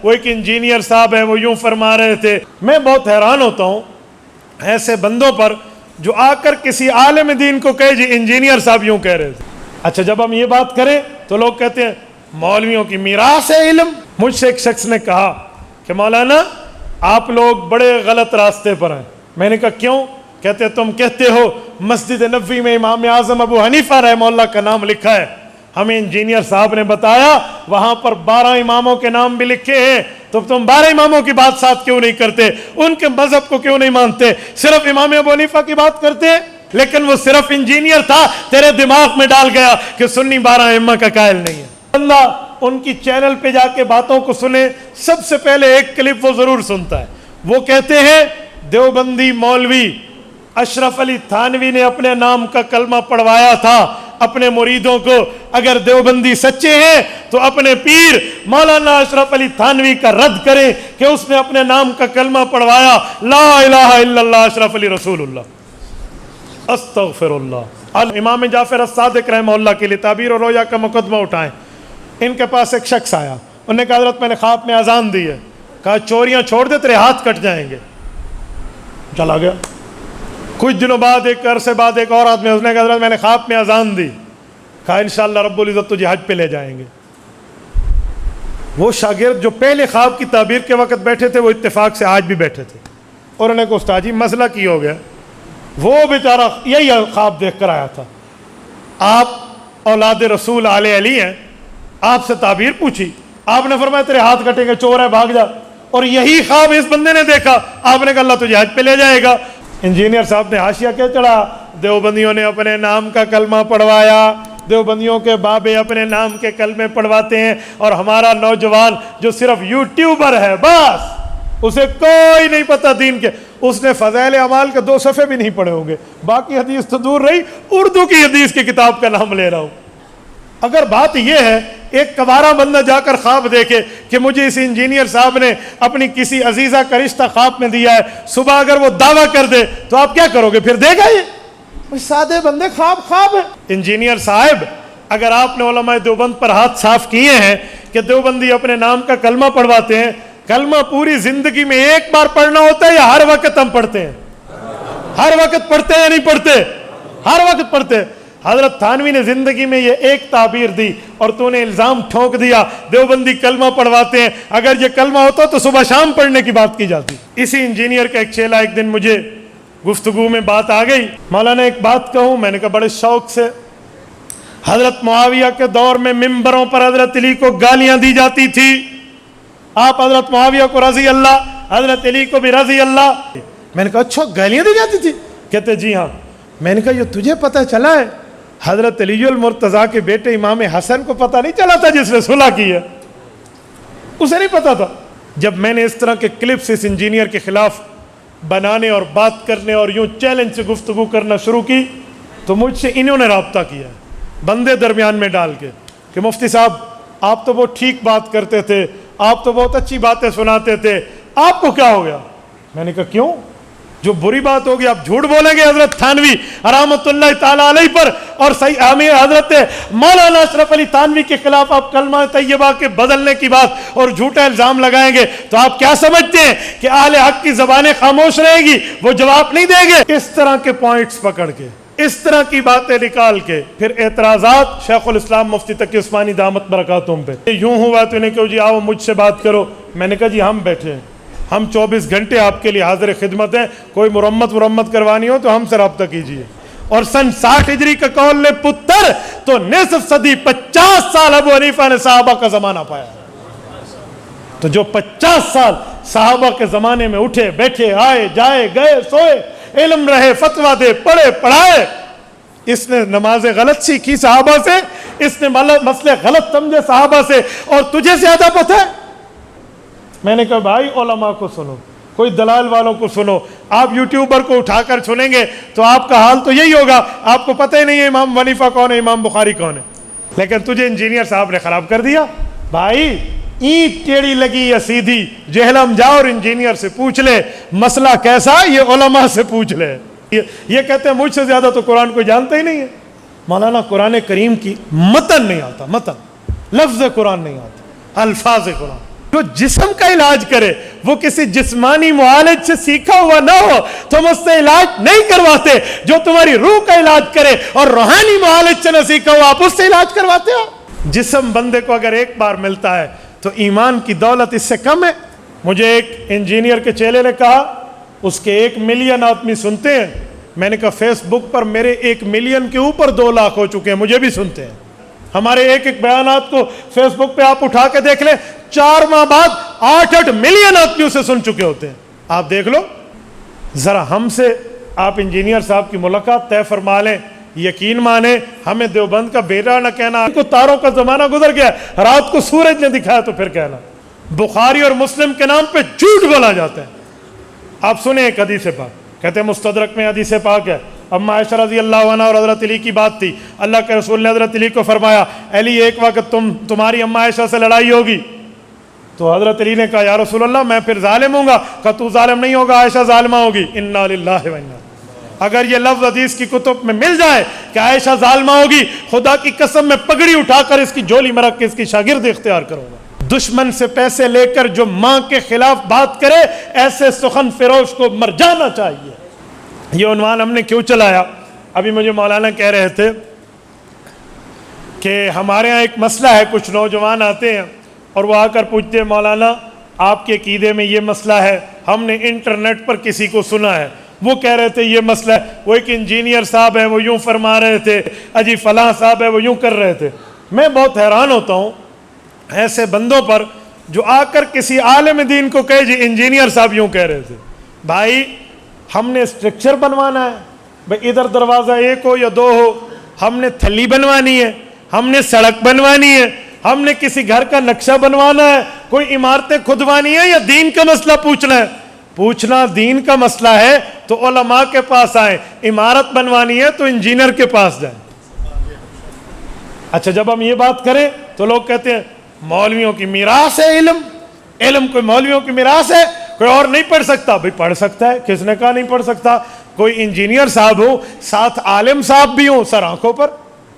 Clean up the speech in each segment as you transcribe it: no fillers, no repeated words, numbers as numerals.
وہ ایک انجینئر صاحب ہیں، وہ یوں فرما رہے تھے. میں بہت حیران ہوتا ہوں ایسے بندوں پر جو آ کر کسی عالم دین کو کہے جی انجینئر صاحب یوں کہہ رہے تھے. اچھا جب ہم یہ بات کریں تو لوگ کہتے ہیں مولویوں کی میراث ہے علم. مجھ سے ایک شخص نے کہا کہ مولانا آپ لوگ بڑے غلط راستے پر ہیں. میں نے کہا کیوں؟ کہتے تم کہتے ہو مسجد نبوی میں امام اعظم ابو حنیفہ رحمہ اللہ کا نام لکھا ہے. ہمیں انجینئر صاحب نے بتایا وہاں پر 12 اماموں کے نام بھی لکھے ہیں. تو تم 12 اماموں کی بات ساتھ کیوں نہیں کرتے؟ ان کے مذہب کو کیوں نہیں مانتے؟ صرف امام ابو حنیفہ کی بات کرتے ہیں. لیکن وہ صرف انجینئر تھا، تیرے دماغ میں ڈال گیا کہ سنی 12 ائمہ کا قائل نہیں ہے. بندہ ان کی چینل پہ جا کے باتوں کو سنے، سب سے پہلے ایک کلپ وہ ضرور سنتا ہے. وہ کہتے ہیں دیوبندی مولوی اشرف علی تھانوی نے اپنے نام کا کلمہ پڑھوایا تھا اپنے مریدوں کو. اگر دیوبندی سچے ہیں تو اپنے پیر مولانا اشرف علی تھانوی کا رد کریں کہ اس نے اپنے نام کا کلمہ پڑھوایا لا الہ الا اللہ اشرف علی رسول اللہ استغفر اللہ. امام جعفر الصادق رحمہ اللہ کے لیے تعبیر و رویا کا مقدمہ اٹھائیں. ان کے پاس ایک شخص آیا، انہوں نے کہا حضرت میں نے خواب میں اذان دی ہے. کہا چوریاں چھوڑ دے تیرے ہاتھ کٹ جائیں گے. چلا گیا. کچھ دنوں بعد ایک عرصے بعد ایک اور آدمی، اس نے کہا حضرت میں نے خواب میں اذان دی. کہا انشاءاللہ رب العزت تجھے حج پہ لے جائیں گے. وہ شاگرد جو پہلے خواب کی تعبیر کے وقت بیٹھے تھے وہ اتفاق سے آج بھی بیٹھے تھے. اور انہوں نے کہا استاد جی مسئلہ کی ہو گیا؟ وہ بیچارہ یہی خواب دیکھ کر آیا تھا. آپ اولاد رسول آل علی ہیں، آپ سے تعبیر پوچھی، آپ نے فرمایا تیرے ہاتھ کٹیں گے، چور ہے بھاگ جا. اور یہی خواب اس بندے نے دیکھا. آپ نے کہا اللہ تجھے حج پہ لے جائے گا. انجینئر صاحب نے حاشیہ کیا چڑھا؟ دیوبندیوں نے اپنے نام کا کلمہ پڑھوایا، دیوبندیوں کے بابے اپنے نام کے کلمے پڑھواتے ہیں، اور ہمارا نوجوان جو صرف یوٹیوبر ہے بس اسے کوئی نہیں پتہ دین کے، اس نے فضائل اعمال کے 2 صفحے بھی نہیں پڑھے ہوں گے. باقی حدیث تو دور رہی، اردو کی حدیث کی کتاب کا نام لے رہا ہوں. اگر بات یہ ہے ایک کوارا بندہ جا کر خواب دیکھے کہ مجھے اس انجینئر صاحب نے اپنی کسی عزیزہ کا رشتہ خواب میں دیا ہے، صبح اگر وہ دعویٰ کر دے تو آپ کیا کرو گے؟ پھر دے گا یہ سادے بندے خواب ہے. انجینئر صاحب اگر آپ نے علماء دیوبند پر ہاتھ صاف کیے ہیں کہ دیوبندی اپنے نام کا کلمہ پڑھواتے ہیں، کلمہ پوری زندگی میں ایک بار پڑھنا ہوتا ہے یا ہر وقت ہم پڑھتے ہیں؟ ہر وقت پڑھتے ہیں یا نہیں پڑھتے؟ ہر وقت پڑھتے ہیں. حضرت تھانوی نے زندگی میں یہ ایک تعبیر دی اور تو نے الزام ٹھونک دیا دیوبندی کلمہ پڑھواتے ہیں. اگر یہ کلمہ ہوتا تو صبح شام پڑھنے کی بات کی جاتی. اسی انجینئر کا ایک چیلا ایک دن مجھے گفتگو میں بات آ گئی، مولانا ایک بات کہوں؟ میں نے کہا بڑے شوق سے. حضرت معاویہ کے دور میں ممبروں پر حضرت علی کو گالیاں دی جاتی تھی. آپ حضرت معاویہ کو رضی اللہ، حضرت علی کو بھی رضی اللہ. میں نے کہا اچھا گالیاں دی جاتی تھی؟ کہتے جی ہاں. میں نے کہا یہ تجھے پتہ چلا ہے؟ حضرت علی المرتضیٰ کے بیٹے امام حسن کو پتہ نہیں چلا تھا جس نے صلح کی ہے؟ اسے نہیں پتا تھا. جب میں نے اس طرح کے کلپس اس انجینئر کے خلاف بنانے اور بات کرنے اور یوں چیلنج سے گفتگو کرنا شروع کی تو مجھ سے انہوں نے رابطہ کیا بندے درمیان میں ڈال کے کہ مفتی صاحب آپ تو بہت ٹھیک بات کرتے تھے، آپ تو بہت اچھی باتیں سناتے تھے، آپ کو کیا ہو گیا؟ میں نے کہا کیوں؟ جو بری بات ہوگی آپ جھوٹ بولیں گے حضرت تھانوی رحمۃ اللہ تعالیٰ علیہ پر اور حضرت مولانا اشرف علی تھانوی کے خلاف آپ کلمہ طیبہ کے بدلنے کی بات اور جھوٹا الزام لگائیں گے تو آپ کیا سمجھتے ہیں کہ اہل حق کی زبانیں خاموش رہیں گی، وہ جواب نہیں دیں گے؟ اس طرح کے پوائنٹس پکڑ کے، اس طرح کی باتیں نکال کے پھر اعتراضات شیخ الاسلام مفتی تقی عثمانی دامت برکاتہم پہ. یوں ہوا تو انہیں کہو جی آؤ مجھ سے بات کرو. میں نے کہا جی ہم بیٹھے ہیں، ہم 24 گھنٹے آپ کے لیے حاضر خدمت ہیں، کوئی مرمت کروانی ہو تو ہم سے رابطہ کیجیے. اور سن 60 ہجری کا قول لے پتر تو نصف صدی 50 سال ابو حنیفہ نے صحابہ کا زمانہ پایا. تو جو 50 سال صحابہ کے زمانے میں اٹھے بیٹھے آئے جائے گئے سوئے، علم رہے، فتویٰ دے، پڑھے پڑھائے، اس نے نمازیں غلط سیکھی صحابہ سے، اس نے مسئلے غلط سمجھے صحابہ سے، اور تجھے زیادہ پتہ ہے؟ میں نے کہا بھائی علماء کو سنو، کوئی دلال والوں کو سنو. آپ یوٹیوبر کو اٹھا کر سنیں گے تو آپ کا حال تو یہی ہوگا، آپ کو پتہ ہی نہیں ہے امام حنیفہ کون ہے، امام بخاری کون ہے. لیکن تجھے انجینئر صاحب نے خراب کر دیا. بھائی اینٹ ٹیڑھی لگی یا سیدھی، جہلم جا اور انجینئر سے پوچھ لے مسئلہ کیسا، یہ علماء سے پوچھ لے. یہ کہتے ہیں مجھ سے زیادہ تو قرآن کو جانتے ہی نہیں ہے. مولانا قرآن کریم کی متن نہیں آتا، متن لفظ قرآن نہیں آتا، الفاظ قرآن. جو جسم کا علاج کرے وہ کسی جسمانی معالج سے سیکھا ہوا نہ ہو، تم اس سے علاج نہیں کرواتے۔ جو تمہاری روح کا علاج کرے اور روحانی معالج سے نہ سیکھا ہوا، آپ اس سے علاج کرواتے ہو۔ جسم بندے کو اگر ایک بار ملتا ہے تو ایمان کی دولت اس سے کم ہے۔ مجھے ایک انجینئر کے چیلے نے کہا اس کے 1 ملین آدمی سنتے ہیں۔ میں نے کہا فیس بک پر میرے 1 ملین کے اوپر 2 لاکھ ہو چکے ہیں، مجھے بھی سنتے ہیں۔ ہمارے ایک بیانات کو فیس بک پہ آپ اٹھا کے دیکھ لیں، 4 ماہ بعد 8 ملین آدمی اسے سن چکے ہوتے ہیں۔ آپ دیکھ لو ذرا، ہم سے آپ انجینئر صاحب کی ملاقات طے فرما لیں، یقین مانیں ہمیں دیوبند کا بیٹا نہ کہنا، کو تاروں کا زمانہ گزر گیا، رات کو سورج نے دکھایا تو پھر کہنا۔ بخاری اور مسلم کے نام پہ جھوٹ بولا جاتا ہے۔ آپ سنیں ایک حدیث پاک، کہتے ہیں مستدرک میں حدیث پاک ہے، اما عائشہ رضی اللہ عنہ اور حضرت علی کی بات تھی، اللہ کے رسول نے حضرت علی کو فرمایا علی ایک وقت تمہاری اما عائشہ سے لڑائی ہوگی، تو حضرت علی نے کہا یا رسول اللہ میں پھر ظالم ہوں گا؟ کہا تو ظالم نہیں ہوگا، عائشہ ظالمہ ہوگی۔ انا للہ و انا، اگر یہ لفظ حدیث کی کتب میں مل جائے کہ عائشہ ظالمہ ہوگی، خدا کی قسم میں پگڑی اٹھا کر اس کی جھولی میں رکھ کے اس کی شاگرد اختیار کروں گا۔ دشمن سے پیسے لے کر جو ماں کے خلاف بات کرے، ایسے سخن فروش کو مر جانا چاہیے۔ یہ عنوان ہم نے کیوں چلایا؟ ابھی مجھے مولانا کہہ رہے تھے کہ ہمارے ہاں ایک مسئلہ ہے، کچھ نوجوان آتے ہیں اور وہ آ کر پوچھتے ہیں مولانا آپ کے عقیدے میں یہ مسئلہ ہے، ہم نے انٹرنیٹ پر کسی کو سنا ہے، وہ کہہ رہے تھے یہ مسئلہ ہے، وہ ایک انجینئر صاحب ہے وہ یوں فرما رہے تھے، اجی فلاں صاحب ہے وہ یوں کر رہے تھے۔ میں بہت حیران ہوتا ہوں ایسے بندوں پر جو آ کر کسی عالم دین کو کہے جی انجینئر صاحب یوں کہہ رہے تھے۔ بھائی ہم نے اسٹرکچر بنوانا ہے، بھائی ادھر دروازہ 1 ہو یا 2 ہو، ہم نے تھلی بنوانی ہے، ہم نے سڑک بنوانی ہے، ہم نے کسی گھر کا نقشہ بنوانا ہے، کوئی عمارتیں کھدوانی ہے، یا دین کا مسئلہ پوچھنا ہے؟ پوچھنا دین کا مسئلہ ہے تو علماء کے پاس آئیں، عمارت بنوانی ہے تو انجینئر کے پاس جائیں۔ اچھا جب ہم یہ بات کریں تو لوگ کہتے ہیں مولویوں کی میراث ہے علم کوئی مولویوں کی میراث ہے، کوئی اور نہیں پڑھ سکتا؟ بھئی پڑھ سکتا ہے، کس نے کہا نہیں پڑھ سکتا؟ کوئی انجینئر صاحب ہو، ساتھ عالم صاحب بھی ہوں سر آنکھوں پر،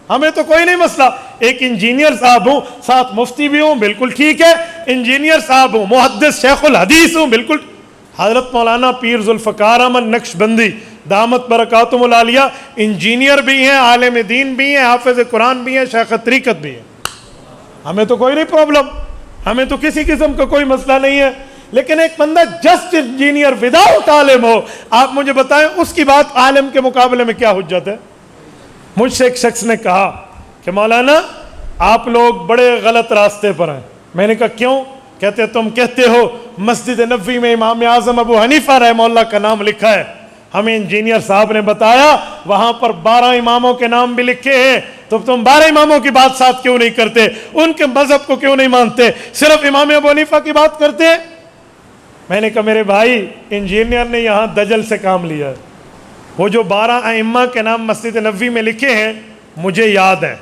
ہمیں تو کوئی نہیں مسئلہ۔ ایک انجینئر صاحب ہوں ساتھ مفتی بھی ہوں، بالکل ٹھیک ہے۔ انجینئر صاحب ہوں، محدث شیخ الحدیث ہوں، بالکل۔ حضرت مولانا پیر ذوالفقار احمد نقشبندی دامت برکاتہم العالیہ انجینئر بھی ہیں، عالم دین بھی ہیں، حافظ قرآن بھی ہیں، شیخ طریقت بھی ہیں۔ ہمیں تو کوئی نہیں پرابلم، ہمیں تو کسی قسم کا کوئی مسئلہ نہیں ہے۔ لیکن ایک بندہ جسٹ انجینئر وداؤٹ عالم ہو، آپ مجھے بتائیں اس کی بات عالم کے مقابلے میں کیا حجت ہے؟ مجھ سے ایک شخص نے کہا کہ مولانا آپ لوگ بڑے غلط راستے پر ہیں۔ میں نے کہا کیوں؟ کہتے تم کہتے ہو مسجد نبوی میں امام اعظم ابو حنیفہ رحمہ اللہ کا نام لکھا ہے، ہمیں انجینئر صاحب نے بتایا وہاں پر 12 اماموں کے نام بھی لکھے ہیں، تو تم 12 اماموں کی بات ساتھ کیوں نہیں کرتے؟ ان کے مذہب کو کیوں نہیں مانتے؟ صرف امام ابو حنیفہ کی بات کرتے ہیں؟ میں نے کہا میرے بھائی انجینئر نے یہاں دجل سے کام لیا ہے، وہ جو 12 ائمہ کے نام مسجد نبوی میں لکھے ہیں مجھے یاد ہے،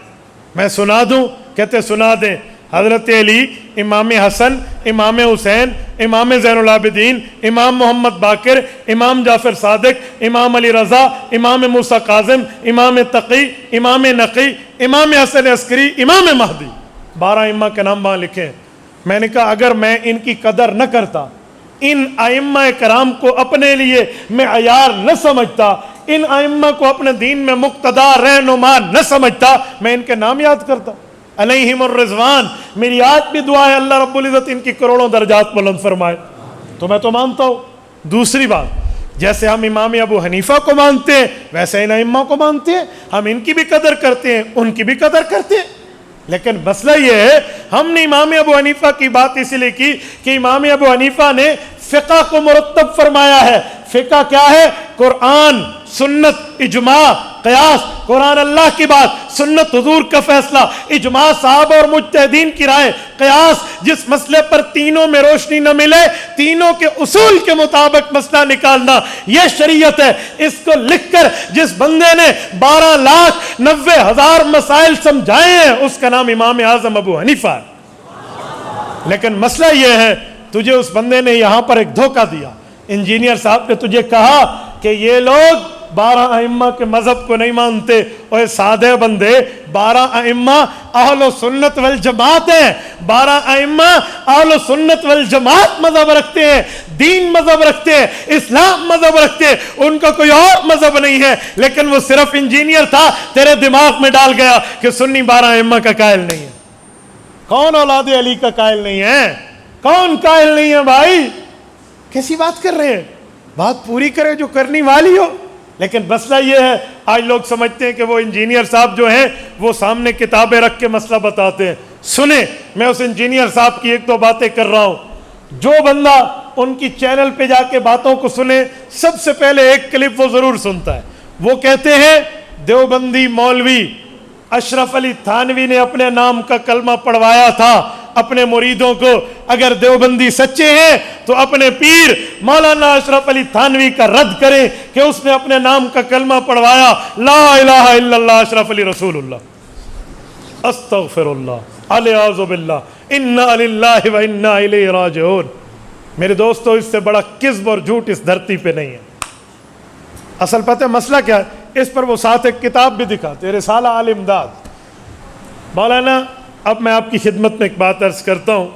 میں سنا دوں؟ کہتے سنا دیں۔ حضرت علی، امام حسن، امام حسین، امام زین العابدین، امام محمد باقر، امام جعفر صادق، امام علی رضا، امام موسیٰ کاظم، امام تقی، امام نقی، امام حسن عسکری، امام مہدی، 12 ائمہ کے نام وہاں لکھے ہیں۔ میں نے کہا اگر میں ان کی قدر نہ کرتا، ان ائمہ کرام کو اپنے لیے معیار نہ سمجھتا، ان ائمہ کو اپنے دین میں مقتدا رہنما نہ سمجھتا، میں ان کے نام یاد کرتا علیہم الرضوان۔ میری آج بھی دعا ہے اللہ رب العزت ان کی کروڑوں درجات بلند فرمائے۔ تو میں تو مانتا ہوں۔ دوسری بات، جیسے ہم امام ابو حنیفہ کو مانتے ہیں ویسے ان ائمہ کو مانتے ہیں، ہم ان کی بھی قدر کرتے ہیں، ان کی بھی قدر کرتے ہیں۔ لیکن مسئلہ یہ ہے ہم نے امام ابو حنیفہ کی بات اس لیے کی کہ امام ابو حنیفہ نے فقہ کو مرتب فرمایا ہے۔ فقہ کیا ہے؟ قرآن، سنت، اجماع، قیاس، قرآن اللہ کی بات، سنت حضور کا فیصلہ، اجماع صحابہ اور مجتہدین کی رائے، قیاس جس مسئلے پر تینوں میں روشنی نہ ملے تینوں کے اصول کے مطابق مسئلہ نکالنا، یہ شریعت ہے۔ اس کو لکھ کر جس بندے نے 12,90,000 مسائل سمجھائے ہیں اس کا نام امام اعظم ابو حنیفہ ہے۔ لیکن مسئلہ یہ ہے تجھے اس بندے نے یہاں پر ایک دھوکہ دیا۔ انجینئر صاحب نے تجھے کہا کہ یہ لوگ 12 ائمہ کے مذہب کو نہیں مانتے، اور سادے بندے 12 ائمہ اہل سنت والجماعت ہیں، 12 ائمہ اہل سنت والجماعت مذہب رکھتے ہیں، دین مذہب رکھتے ہیں، اسلام مذہب رکھتے ہیں، ان کا کوئی اور مذہب نہیں ہے، لیکن وہ صرف انجینئر تھا، تیرے دماغ میں ڈال گیا کہ سنی 12 ائمہ کا قائل نہیں ہے۔ کون اولاد علی کا قائل نہیں ہے؟ کون قائل نہیں ہے بھائی؟ کیسی بات کر رہے ہیں؟ بات پوری کرے جو کرنی والی ہو۔ لیکن مسئلہ یہ ہے، آج لوگ سمجھتے ہیں کہ وہ انجینئر صاحب جو ہیں وہ سامنے کتابیں رکھ کے مسئلہ بتاتے ہیں۔ سنیں، میں اس انجینئر صاحب کی ایک دو باتیں کر رہا ہوں۔ جو بندہ ان کی چینل پہ جا کے باتوں کو سنے، سب سے پہلے ایک کلپ وہ ضرور سنتا ہے۔ وہ کہتے ہیں دیوبندی مولوی اشرف علی تھانوی نے اپنے نام کا کلمہ پڑھوایا تھا اپنے مریدوں کو۔ اگر دیوبندی سچے ہیں تو اپنے پیر مولانا اشرف علی تھانوی کا رد کریں کہ اس نے اپنے نام کا کلمہ پڑھوایا، لا الہ الا اللہ اشرف علی رسول اللہ، استغفر اللہ، الیاذ باللہ، انا للہ و انا الیہ راجعون۔ میرے دوستو، اس سے بڑا کذب اور جھوٹ اس دھرتی پہ نہیں ہے۔ اصل پتہ مسئلہ کیا ہے؟ اس پر وہ ساتھ ایک کتاب بھی دکھاتے، رسالہ آل امداد۔ مولانا، اب میں آپ کی خدمت میں ایک بات عرض کرتا ہوں۔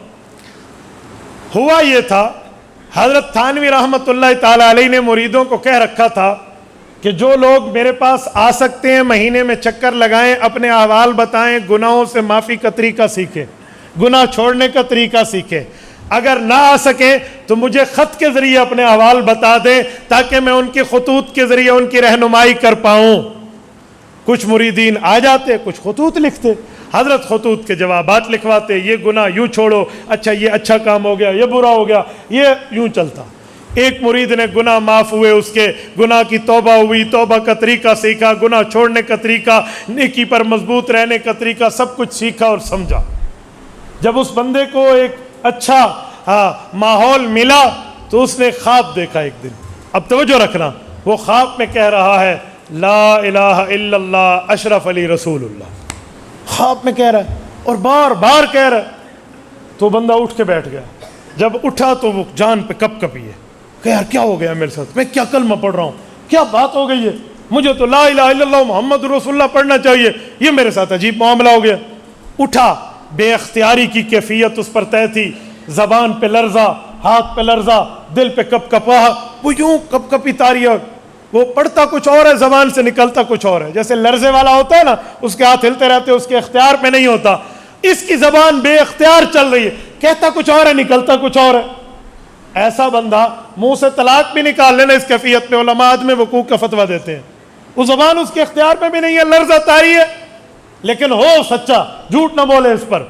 ہوا یہ تھا، حضرت تھانوی رحمۃ اللہ تعالی علیہ نے مریدوں کو کہہ رکھا تھا کہ جو لوگ میرے پاس آ سکتے ہیں مہینے میں چکر لگائیں، اپنے احوال بتائیں، گناہوں سے معافی کا طریقہ سیکھیں، گناہ چھوڑنے کا طریقہ سیکھیں۔ اگر نہ آ سکیں تو مجھے خط کے ذریعے اپنے احوال بتا دیں تاکہ میں ان کے خطوط کے ذریعے ان کی رہنمائی کر پاؤں۔ کچھ مریدین آ جاتے، کچھ خطوط لکھتے، حضرت خطوط کے جوابات لکھواتے، یہ گناہ یوں چھوڑو، اچھا یہ اچھا کام ہو گیا، یہ برا ہو گیا، یہ یوں چلتا۔ ایک مرید نے گناہ معاف ہوئے، اس کے گناہ کی توبہ ہوئی، توبہ کا طریقہ سیکھا، گناہ چھوڑنے کا طریقہ، نیکی پر مضبوط رہنے کا طریقہ، سب کچھ سیکھا اور سمجھا۔ جب اس بندے کو ایک اچھا ماحول ملا تو اس نے خواب دیکھا ایک دن۔ اب توجہ رکھنا، وہ خواب میں کہہ رہا ہے لا الہ الا اللہ اشرف علی رسول اللہ، خواب میں کہہ رہا ہے اور بار بار کہہ رہا ہے۔ تو بندہ اٹھ کے بیٹھ گیا۔ جب اٹھا تو وہ جان پہ کپ کپی ہے کہ یار کیا ہو گیا میرے ساتھ، میں کیا کلمہ پڑھ رہا ہوں، کیا بات ہو گئی ہے، مجھے تو لا الہ الا اللہ محمد رسول اللہ پڑھنا چاہیے، یہ میرے ساتھ عجیب معاملہ ہو گیا۔ اٹھا، بے اختیاری کی کیفیت اس پر طے تھی، زبان پہ لرزہ، ہاتھ پہ لرزہ، دل پہ کپ کپاہٹ، وہ یوں کپ کپی تاری ہے، وہ پڑھتا کچھ اور ہے، زبان سے نکلتا کچھ اور ہے۔ جیسے لرزے والا ہوتا ہے نا، اس کے ہاتھ ہلتے رہتے، اس کے اختیار پہ نہیں ہوتا، اس کی زبان بے اختیار چل رہی ہے، کہتا کچھ اور ہے، نکلتا کچھ اور ہے۔ ایسا بندہ منہ سے طلاق بھی نکال لینا اس کیفیت میں، علماء عدم وقوع کا فتویٰ دیتے ہیں۔ وہ زبان اس کے اختیار پہ بھی نہیں ہے، لرزہ طاری ہے، لیکن ہو سچا، جھوٹ نہ بولے اس پر۔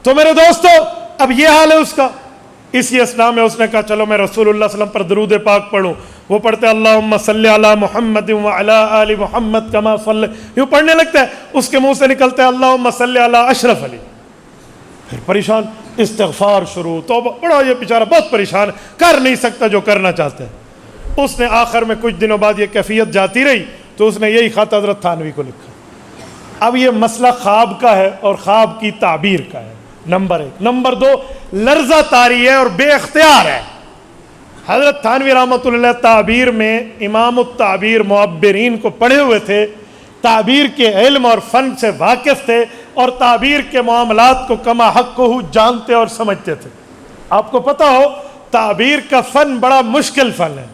تو میرے دوستو، اب یہ حال ہے اس کا۔ اسی اسنا میں اس نے کہا چلو میں رسول اللہ صلی اللہ علیہ وسلم پر درود پاک پڑھوں۔ وہ پڑھتے اللہم صلی علی محمد وعلی آل محمد کما صلی، یوں پڑھنے لگتا ہے، اس کے منہ سے نکلتا ہے اللہم صلی علی اشرف علی۔ پھر پریشان، استغفار شروع، توبہ، بڑا یہ بیچارہ بہت پریشان، کر نہیں سکتا جو کرنا چاہتا ہے۔ اس نے آخر میں کچھ دنوں بعد یہ کیفیت جاتی رہی تو اس نے یہی خط حضرت تھانوی کو لکھا۔ اب یہ مسئلہ خواب کا ہے اور خواب کی تعبیر کا ہے، نمبر ایک۔ نمبر دو، لرزہ طاری ہے اور بے اختیار ہے۔ حضرت تھانوی رحمۃ اللہ تعبیر میں امام التعبیر معبرین کو پڑھے ہوئے تھے، تعبیر کے علم اور فن سے واقف تھے، اور تعبیر کے معاملات کو کما حق کو جانتے اور سمجھتے تھے۔ آپ کو پتہ ہو تعبیر کا فن بڑا مشکل فن ہے،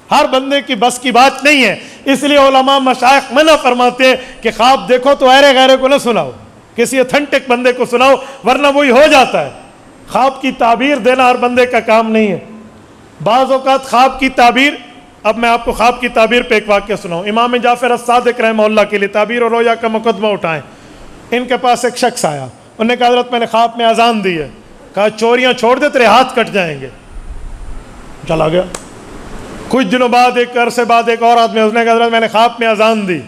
ہر بندے کی بس کی بات نہیں ہے، اس لیے علماء مشائخ منع فرماتے ہیں کہ خواب دیکھو تو ایرے غیرے کو نہ سناؤ، کسی اتھنٹک بندے کو سناؤ ورنہ وہی ہو جاتا ہے۔ خواب کی تعبیر دینا ہر بندے کا کام نہیں ہے۔ بعض اوقات خواب کی تعبیر، اب میں آپ کو خواب کی تعبیر پہ ایک واقعہ سناؤں۔ امام جعفر الصادق رحمہ اللہ کے لیے تعبیر اور رویا کا مقدمہ اٹھائیں۔ ان کے پاس ایک شخص آیا، انہوں نے کہا حضرت میں نے خواب میں اذان دی ہے، کہا چوریاں چھوڑ دے تیرے ہاتھ کٹ جائیں گے۔ چلا گیا۔ کچھ دنوں بعد، ایک عرصے بعد، ایک اور آدمی، اس نے کہا حضرت میں نے خواب میں اذان دی،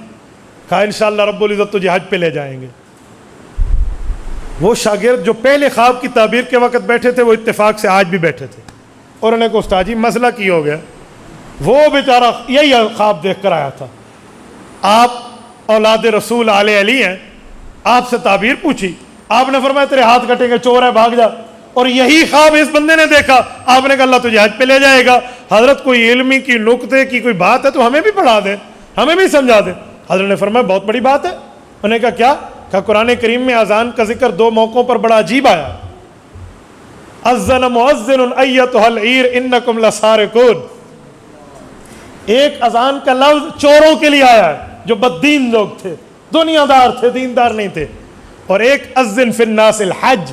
کہا انشاءاللہ رب العزت تجھے حج پہ لے جائیں گے۔ وہ شاگرد جو پہلے خواب کی تعبیر کے وقت بیٹھے تھے وہ اتفاق سے آج بھی بیٹھے تھے، اور انہوں نے کہا استاد جی مسئلہ کی ہو گیا؟ وہ بیچارہ یہی خواب دیکھ کر آیا تھا، آپ اولاد رسول آل علی ہیں، آپ سے تعبیر پوچھی، آپ نے فرمایا تیرے ہاتھ کٹیں گے، چور ہے بھاگ جا، اور یہی خواب اس بندے نے دیکھا، آپ نے کہا اللہ تجھے حج پہ لے جائے گا۔ حضرت کوئی علمی کی نقطے کی کوئی بات ہے تو ہمیں بھی پڑھا دیں، ہمیں بھی سمجھا دیں. حضرت نے فرمایا بہت بڑی بات ہے. انہوں نے کہا کیا؟ کہا قرآن کریم میں اذان کا ذکر 2 موقعوں پر بڑا عجیب آیا. اذن مؤذن ایتھا العیر انکم لسارقون. ایک اذان کا لفظ چوروں کے لیے آیا ہے جو بددین لوگ تھے, دنیا دار تھے, دیندار نہیں تھے. اور ایک اذن فی الناس الحج,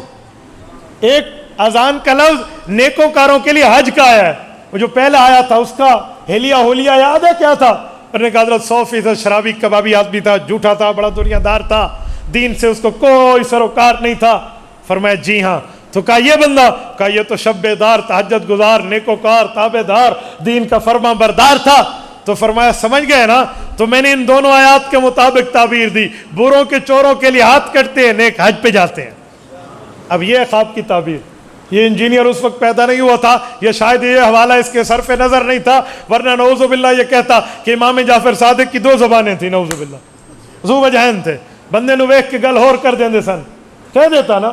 ایک اذان کا لفظ نیکوکاروں کے لیے حج کا آیا ہے. وہ جو پہلا آیا تھا اس کا ہیلیا ہولیا یاد ہے کیا تھا؟ انہوں نے کہا حضرت 100% شرابی کبابی آدمی تھا, جھوٹا تھا, بڑا دنیا دار تھا, دین سے اس کو کوئی سروکار نہیں تھا. فرمایا جی ہاں. تو کہا یہ بندہ؟ کہا یہ تو شب بیدار, تہجد گزار, نیکوکار, تابع دار, دین کا فرما بردار تھا. تو فرمایا سمجھ گئے نا, تو میں نے ان دونوں آیات کے مطابق تعبیر دی. بروں کے چوروں کے لیے ہاتھ کٹتے ہیں, نیک حج پہ جاتے ہیں. اب یہ خواب کی تعبیر. یہ انجینئر اس وقت پیدا نہیں ہوا تھا, یہ شاید یہ حوالہ اس کے صرف نظر نہیں تھا, ورنہ نعوذ باللہ یہ کہتا کہ امام جعفر صادق کی 2 زبانیں تھیں. نعوذ باللہ, ذو وجہین تھے. بندے نو ویکھ کے گل ہور کر دیندے سن. کہہ دیتا نا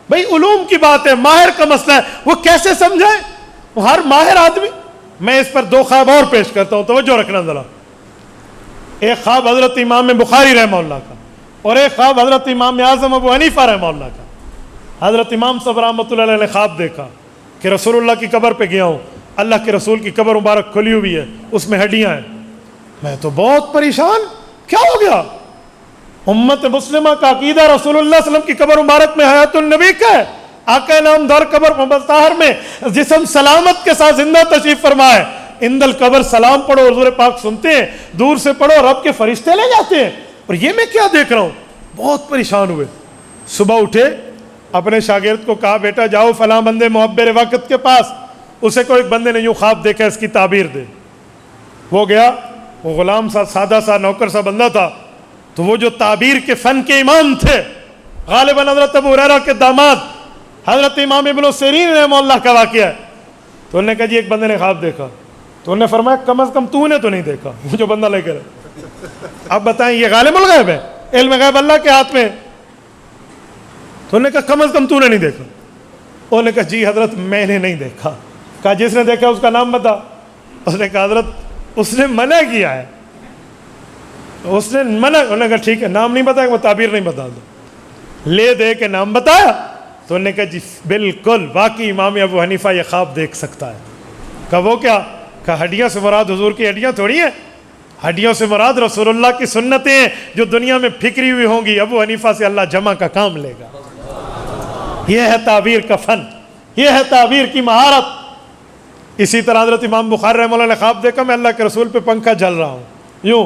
بھئی علوم کی بات ہے, ماہر کا مسئلہ ہے, وہ کیسے سمجھائے؟ وہ ہر ماہر آدمی. میں اس پر 2 خواب اور پیش کرتا ہوں, توجہ رکھنا ذرا. ایک خواب حضرت امام بخاری رحمہ اللہ کا, اور ایک خواب حضرت امام اعظم ابو حنیفہ رحمہ اللہ کا. حضرت امام صاحب رحمۃ اللہ علیہ نے خواب دیکھا کہ رسول اللہ کی قبر پہ گیا ہوں, اللہ کے رسول کی قبر مبارک کھلی ہوئی ہے, اس میں ہڈیاں ہیں. میں تو بہت پریشان, کیا ہو گیا؟ امت مسلمہ کا عقیدہ رسول اللہ صلی اللہ علیہ وسلم کی قبر مبارک میں حیات النبی کا ہے. آقا نامدار قبر مطہر میں جسم سلامت کے ساتھ زندہ تشریف فرما ہے. اندل قبر سلام پڑھو, حضور پاک سنتے ہیں, دور سے پڑھو, رب کے فرشتے لے جاتے ہیں. اور یہ میں کیا دیکھ رہا ہوں؟ بہت پریشان ہوئے. صبح اٹھے, اپنے شاگرد کو کہا بیٹا جاؤ فلاں بندے معبر وقت کے پاس, اسے کو ایک بندے نے یوں خواب دیکھا, اس کی تعبیر دے. وہ گیا, وہ غلام سا سادہ سا نوکر سا بندہ تھا. تو وہ جو تعبیر کے فن کے امام تھے, غالباً حضرت ابو ہریرہ کے داماد حضرت امام ابن سیرین رحمہ اللہ کا واقعہ ہے. تو انہوں نے کہا جی ایک بندے نے خواب دیکھا. تو انہوں نے فرمایا کم از کم تو نے تو نہیں دیکھا, وہ جو بندہ لے کر. اب بتائیں یہ غالب الغیب ہے, علم غیب اللہ کے ہاتھ میں. تو انہوں نے کہا کم از کم تو نے نہیں دیکھا. انہوں نے کہا جی حضرت میں نے نہیں دیکھا. کہا جس نے دیکھا اس کا نام بتا. اس نے کہا حضرت اس نے منع کیا ہے, اس نے منع. انہوں نے کہا ٹھیک ہے, نام نہیں بتایا, وہ تعبیر نہیں بتا دو. لے دے کے نام بتایا. تو انہوں نے کہا جی بالکل واقعی امام ابو حنیفہ یہ خواب دیکھ سکتا ہے. کہا وہ کیا؟ کہا ہڈیاں سے مراد حضور کی ہڈیاں تھوڑی ہیں, ہڈیوں سے مراد رسول اللہ کی سنتیں ہیں جو دنیا میں پھکری ہوئی ہوں گی. ابو حنیفہ سے اللہ جمع کا کام لے گا. یہ ہے تعبیر کا فن, یہ ہے تعبیر کی مہارت. اسی طرح حضرت امام بخاری رحمہ اللہ نے خواب دیکھا میں اللہ کے رسول پہ پنکھا جل رہا ہوں یوں.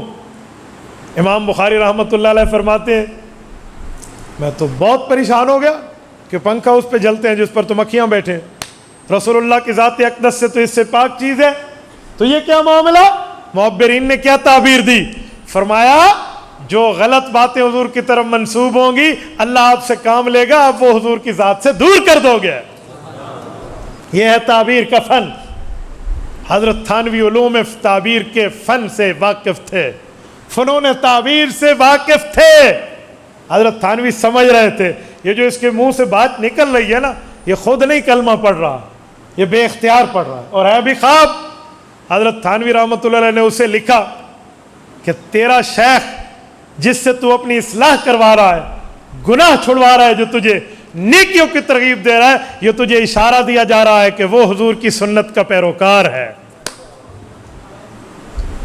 امام بخاری رحمۃ اللہ علیہ فرماتے ہیں میں تو بہت پریشان ہو گیا کہ پنکھا اس پہ جلتے ہیں جس پر تو مکھیاں بیٹھے. رسول اللہ کی ذات اقدس سے تو اس سے پاک چیز ہے, تو یہ کیا معاملہ؟ معبرین نے کیا تعبیر دی؟ فرمایا جو غلط باتیں حضور کی طرف منسوب ہوں گی اللہ آپ سے کام لے گا, آپ وہ حضور کی ذات سے دور کر دو گے. یہ ہے تعبیر کا فن. حضرت تھانوی علوم تعبیر کے فن سے واقف تھے, فنون تعبیر سے واقف تھے. حضرت تھانوی سمجھ رہے تھے یہ جو اس کے منہ سے بات نکل رہی ہے نا, یہ خود نہیں کلمہ پڑھ رہا, یہ بے اختیار پڑھ رہا ہے اور ہے بھی خواب. حضرت تھانوی رحمۃ اللہ علیہ نے اسے لکھا کہ تیرا شیخ جس سے تو اپنی اصلاح کروا رہا ہے, گناہ چھڑوا رہا ہے, جو تجھے نیکیوں کی ترغیب دے رہا ہے, یہ تجھے اشارہ دیا جا رہا ہے کہ وہ حضور کی سنت کا پیروکار ہے.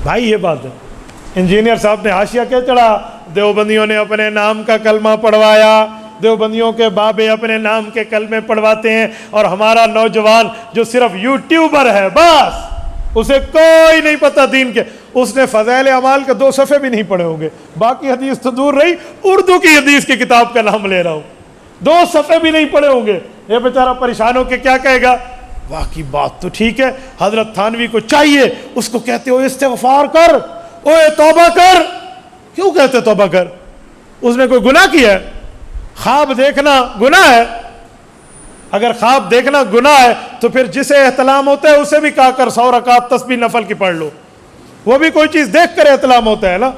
بھائی یہ بات ہے. انجینئر صاحب نے حاشیہ کیا چڑھا, دیوبندیوں نے اپنے نام کا کلمہ پڑھوایا, دیوبندیوں کے بابے اپنے نام کے کلمے پڑھواتے ہیں, اور ہمارا نوجوان جو صرف یوٹیوبر ہے بس اسے کوئی نہیں پتہ دین کے, اس نے فضائل اعمال کے 2 صفحے بھی نہیں پڑھے ہوں گے, باقی حدیث تو دور رہی, اردو کی حدیث کی کتاب کا نام لے رہا ہوں, 2 صفحے بھی نہیں پڑھے ہوں گے. یہ بیچارہ پریشان ہو کے کیا کہے گا؟ واقعی بات تو ٹھیک ہے. حضرت تھانوی کو چاہیے اس کو کہتے ہو استغفار کر, اوے توبہ کر. کیوں کہتے توبہ کر؟ اس نے کوئی گناہ کیا ہے؟ خواب دیکھنا گناہ ہے؟ اگر خواب دیکھنا گناہ ہے تو پھر جسے احتلام ہوتا ہے اسے بھی کہا کر 100 رکعت تسبیح نفل کی پڑھ لو, وہ بھی کوئی چیز دیکھ کر احتلام ہوتا ہے نا.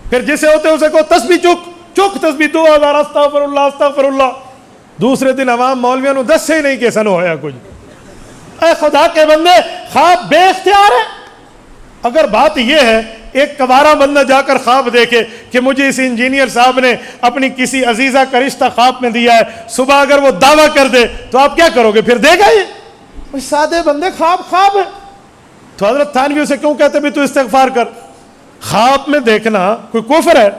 پھر جسے ہوتے اسے کو تسبیح چک تسبیح 2000 استغفر اللہ استغفر اللہ. دوسرے دن عوام مولویوں نے 10 سے ہی نہیں کہ سن ہویا کچھ. اے خدا کے بندے خواب بے اختیار ہے. اگر بات یہ ہے ایک کبارہ بندہ جا کر خواب دیکھے کہ مجھے اس انجینئر صاحب نے اپنی کسی عزیزہ کا رشتہ خواب میں دیا ہے، صبح اگر وہ دعویٰ کر دے تو آپ کیا کرو گے؟ پھر دے گا یہ سادے بندے، خواب ہے. تو حضرت تھانوی سے کیوں کہتے بھی تو استغفار کر؟ خواب میں دیکھنا کوئی کفر ہے؟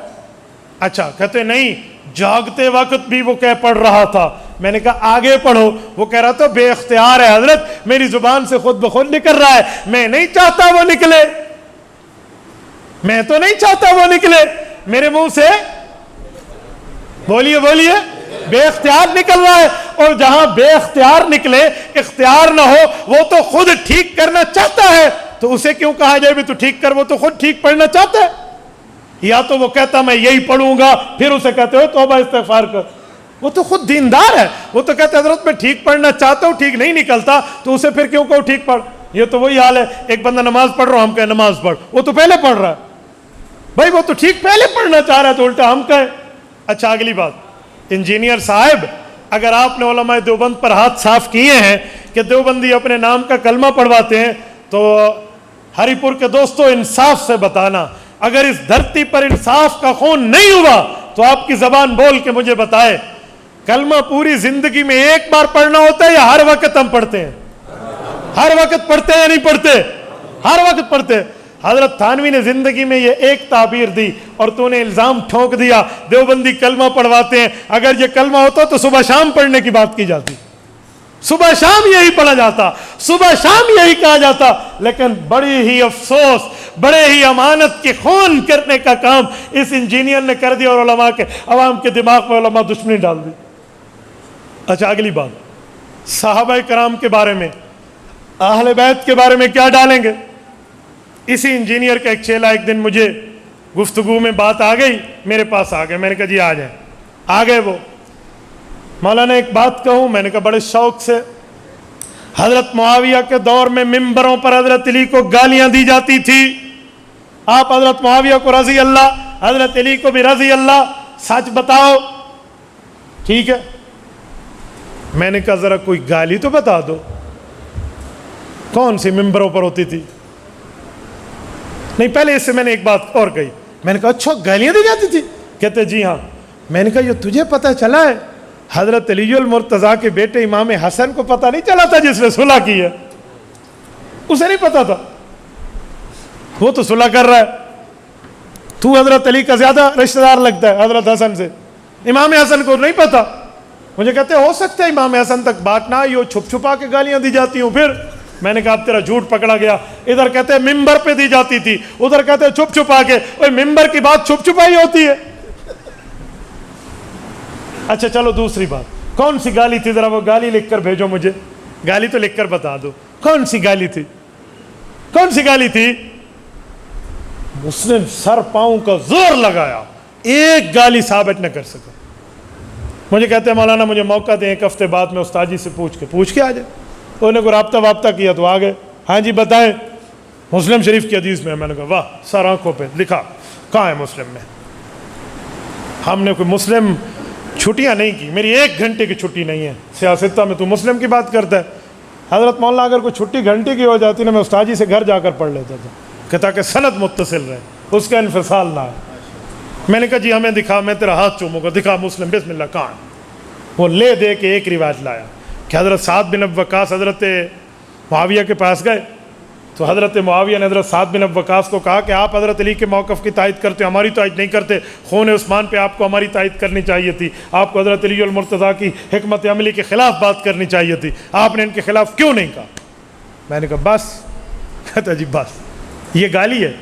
اچھا کہتے نہیں، جاگتے وقت بھی وہ کہہ پڑھ رہا تھا. میں نے کہا آگے پڑھو. وہ کہہ رہا تھا بے اختیار ہے حضرت، میری زبان سے خود بخود نکل رہا ہے، میں نہیں چاہتا وہ نکلے، میں تو نہیں چاہتا وہ نکلے میرے منہ سے. بولیے بے اختیار نکل رہا ہے. اور جہاں بے اختیار نکلے، اختیار نہ ہو، وہ تو خود ٹھیک کرنا چاہتا ہے، تو اسے کیوں کہا جائے بھی تو ٹھیک کر؟ وہ تو خود ٹھیک پڑھنا چاہتا ہے. یا تو وہ کہتا میں یہی پڑھوں گا، پھر اسے کہتے ہو توبہ استغفار کر. وہ تو خود دیندار ہے، وہ تو کہتے حضرت میں ٹھیک پڑھنا چاہتا ہوں، ٹھیک نہیں نکلتا، تو اسے پھر کیوں کہو ٹھیک پڑھ؟ یہ تو وہی حال ہے، ایک بندہ نماز پڑھ رہا ہم کہیں نماز پڑھ، وہ تو پہلے پڑھ رہا ہے. بھائی وہ تو ٹھیک پہلے پڑھنا چاہ رہا ہے، تو الٹا ہم کہیں. اچھا اگلی بات، انجینئر صاحب اگر آپ نے علماء دیوبند پر ہاتھ صاف کیے ہیں کہ دیوبندی اپنے نام کا کلمہ پڑھواتے ہیں، تو ہری پور کے دوستو انصاف سے بتانا، اگر اس دھرتی پر انصاف کا خون نہیں ہوا تو آپ کی زبان بول کے مجھے بتائے، کلمہ پوری زندگی میں ایک بار پڑھنا ہوتا ہے یا ہر وقت ہم پڑھتے ہیں؟ ہر وقت پڑھتے ہیں یا نہیں پڑھتے؟ ہر وقت پڑھتے ہیں. حضرت تھانوی نے زندگی میں یہ ایک تعبیر دی اور تو نے الزام ٹھونک دیا دیوبندی کلمہ پڑھواتے ہیں. اگر یہ کلمہ ہوتا تو صبح شام پڑھنے کی بات کی جاتی، صبح شام یہی پڑھا جاتا، صبح شام یہی کہا جاتا. لیکن بڑی ہی افسوس، بڑے ہی امانت کے خون کرنے کا کام اس انجینئر نے کر دیا اور علماء کے عوام کے دماغ میں علماء دشمنی ڈال دی. اچھا اگلی بات، صحابہ کرام کے بارے میں، اہل بیت کے بارے میں کیا ڈالیں گے؟ اسی انجینئر کا ایک چیلا ایک دن مجھے گفتگو میں بات آ گئی، میرے پاس آ گئے. میں نے کہا جی آ جائیں. آ گئے وہ، مولانا ایک بات کہوں؟ میں نے کہا بڑے شوق سے. حضرت معاویہ کے دور میں ممبروں پر حضرت علی کو گالیاں دی جاتی تھی. آپ حضرت معاویہ کو رضی اللہ، حضرت علی کو بھی رضی اللہ، سچ بتاؤ. ٹھیک ہے. میں نے کہا ذرا کوئی گالی تو بتا دو، کون سی ممبروں پر ہوتی تھی؟ نہیں پہلے اس سے میں نے ایک بات اور کہی. میں نے کہا اچھا گالیاں دی جاتی تھی؟ کہتے جی ہاں. میں نے کہا یہ تجھے پتہ چلا ہے؟ حضرت علی المرتضیٰ کے بیٹے امام حسن کو پتہ نہیں چلا تھا جس نے صلح کی ہے؟ اسے نہیں پتا تھا، وہ تو صلح کر رہا ہے. تو حضرت علی کا زیادہ رشتہ دار لگتا ہے حضرت حسن سے، امام حسن کو نہیں پتا. مجھے کہتے ہو سکتا ہے امام حسن تک بات نہ آئی ہو، چھپ چھپا کے گالیاں دی جاتی ہوں. پھر میں نے کہا اب تیرا جھوٹ پکڑا گیا. ادھر کہتے ہیں ممبر پہ دی جاتی تھی، ادھر کہتے ہیں چھپ چھپا کے. اوہ ممبر کی بات چھپ چھپائی ہوتی ہے؟ اچھا چلو دوسری بات، کون سی گالی تھی؟ ذرا وہ گالی لکھ کر بھیجو مجھے. گالی تو لکھ کر بتا دو، کون سی گالی تھی؟ کون سی گالی تھی؟ اس نے سر پاؤں کا زور لگایا، ایک گالی ثابت نہ کر سکا. مجھے کہتے ہیں مولانا مجھے موقع دیں، ایک ہفتے بعد میں استاد جی سے پوچھ کے آ جائے. انہوں نے کوئی رابطہ کیا تو آ گئے. ہاں جی بتائیں. مسلم شریف کی حدیث میں. میں نے کہا واہ، سر آنکھوں پہ لکھا. کہاں ہے مسلم میں؟ ہم نے کوئی مسلم چھٹیاں نہیں کی، میری 1 گھنٹے کی چھٹی نہیں ہے سیاستہ میں، تو مسلم کی بات کرتا ہے. حضرت مولانا اگر کوئی چھٹی گھنٹے کی ہو جاتی نا، میں استاد جی سے گھر جا کر پڑھ لیتا تھا کہ تاکہ سند متصل رہے، اس کا انفصال نہ ہے. میں نے کہا جی ہمیں دکھا، میں تیرا ہاتھ چوموں گا، دکھا مسلم، بسم اللہ. کہاں؟ وہ لے دے کے ایک روایت لایا کہ حضرت سعد بن ابی وقاص حضرت معاویہ کے پاس گئے تو حضرت معاویہ نے حضرت سعد بن ابی وقاص کو کہا کہ آپ حضرت علی کے موقف کی تائید کرتے ہو، ہماری تائید نہیں کرتے. خون عثمان پہ آپ کو ہماری تائید کرنی چاہیے تھی، آپ کو حضرت علی المرتضیٰ کی حکمت عملی کے خلاف بات کرنی چاہیے تھی، آپ نے ان کے خلاف کیوں نہیں کہا؟ میں نے کہا بس. کہتا جی بس، یہ گالی ہے؟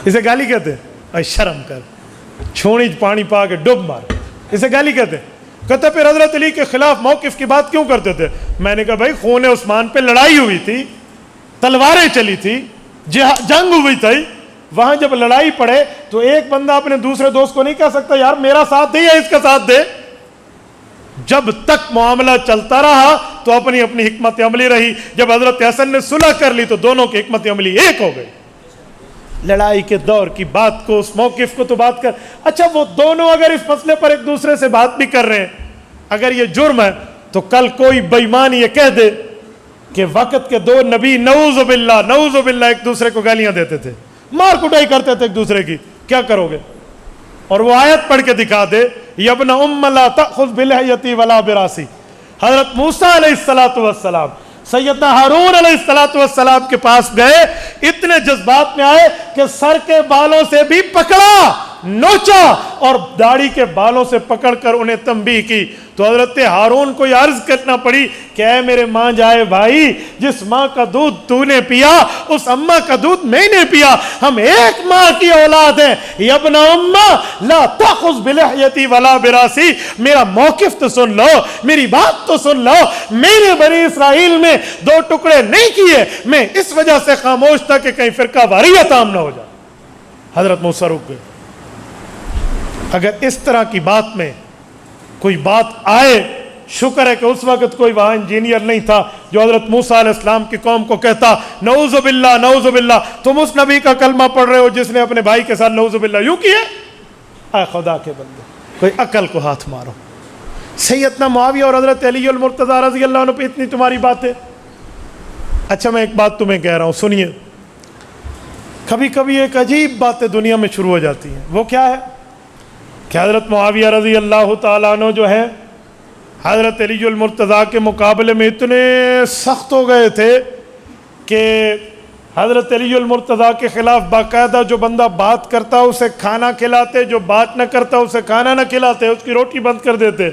اسے گالی کہتے ہیں؟ اے شرم کر، چھوڑی پانی پا کے ڈب مار، اسے گالی کہتے ہیں؟ کہتے پھر حضرت علی کے خلاف موقف کی بات کیوں کرتے تھے؟ میں نے کہا بھائی خون عثمان پہ لڑائی ہوئی تھی، تلواریں چلی تھی، جنگ ہوئی تھی، وہاں جب لڑائی پڑے تو ایک بندہ اپنے دوسرے دوست کو نہیں کہہ سکتا یار میرا ساتھ دے یا اس کا ساتھ دے. جب تک معاملہ چلتا رہا تو اپنی اپنی حکمت عملی رہی. جب حضرت حسن نے صلح کر لی تو دونوں کی حکمت عملی ایک ہو گئی. لڑائی کے دور کی بات کو، اس موقف کو تو بات کر. اچھا وہ دونوں اگر اس مسئلے پر ایک دوسرے سے بات بھی کر رہے ہیں، اگر یہ جرم ہے تو کل کوئی بے ایمان یہ کہہ دے کہ وقت کے 2 نبی نعوذ باللہ ایک دوسرے کو گالیاں دیتے تھے، مار کٹائی کرتے تھے ایک دوسرے کی، کیا کرو گے؟ اور وہ آیت پڑھ کے دکھا دے، یبن ام لا تأخذ بلحیتی ولا براسی. حضرت موسیٰ علیہ السلام سیدنا ہارون علیہ السلام کے پاس گئے، اتنے جذبات میں آئے کہ سر کے بالوں سے بھی پکڑا، نوچا اور داڑھی کے بالوں سے پکڑ کر انہیں تنبیہ کی. تو حضرت ہارون کو یہ عرض کرنا پڑی کہ اے میرے ماں جائے بھائی، جس ماں کا دودھ تو نے پیا اس اماں کا دودھ میں نے پیا، ہم ایک ماں کی اولاد ہیں. یبن امّا لا تأخذ بلحیتی ولا براسی، میرا موقف تو سن لو، میری بات تو سن لو. میں نے بنی اسرائیل میں 2 ٹکڑے نہیں کیے، میں اس وجہ سے خاموش تھا کہ کہیں فرقہ واریت عام نہ ہو جائے. حضرت موسیٰ رک گئے. اگر اس طرح کی بات میں کوئی بات آئے، شکر ہے کہ اس وقت کوئی وہاں انجینئر نہیں تھا جو حضرت موسیٰ علیہ السلام کی قوم کو کہتا نعوذ باللہ نعوذ باللہ، تم اس نبی کا کلمہ پڑھ رہے ہو جس نے اپنے بھائی کے ساتھ نعوذ باللہ یوں کیا. اے خدا کے بندے، کوئی عقل کو ہاتھ مارو. سیدنا معاویہ اور حضرت علی المرتضیٰ رضی اللہ عنہ پہ اتنی تمہاری باتیں. اچھا میں ایک بات تمہیں کہہ رہا ہوں، سنیے. کبھی کبھی ایک عجیب باتیں دنیا میں شروع ہو جاتی ہیں. وہ کیا ہے کہ حضرت معاویہ رضی اللہ تعالیٰ عنہ جو ہیں حضرت علی المرتضیٰ کے مقابلے میں اتنے سخت ہو گئے تھے کہ حضرت علی المرتضیٰ کے خلاف باقاعدہ جو بندہ بات کرتا اسے کھانا کھلاتے، جو بات نہ کرتا اسے کھانا نہ کھلاتے، اس کی روٹی بند کر دیتے.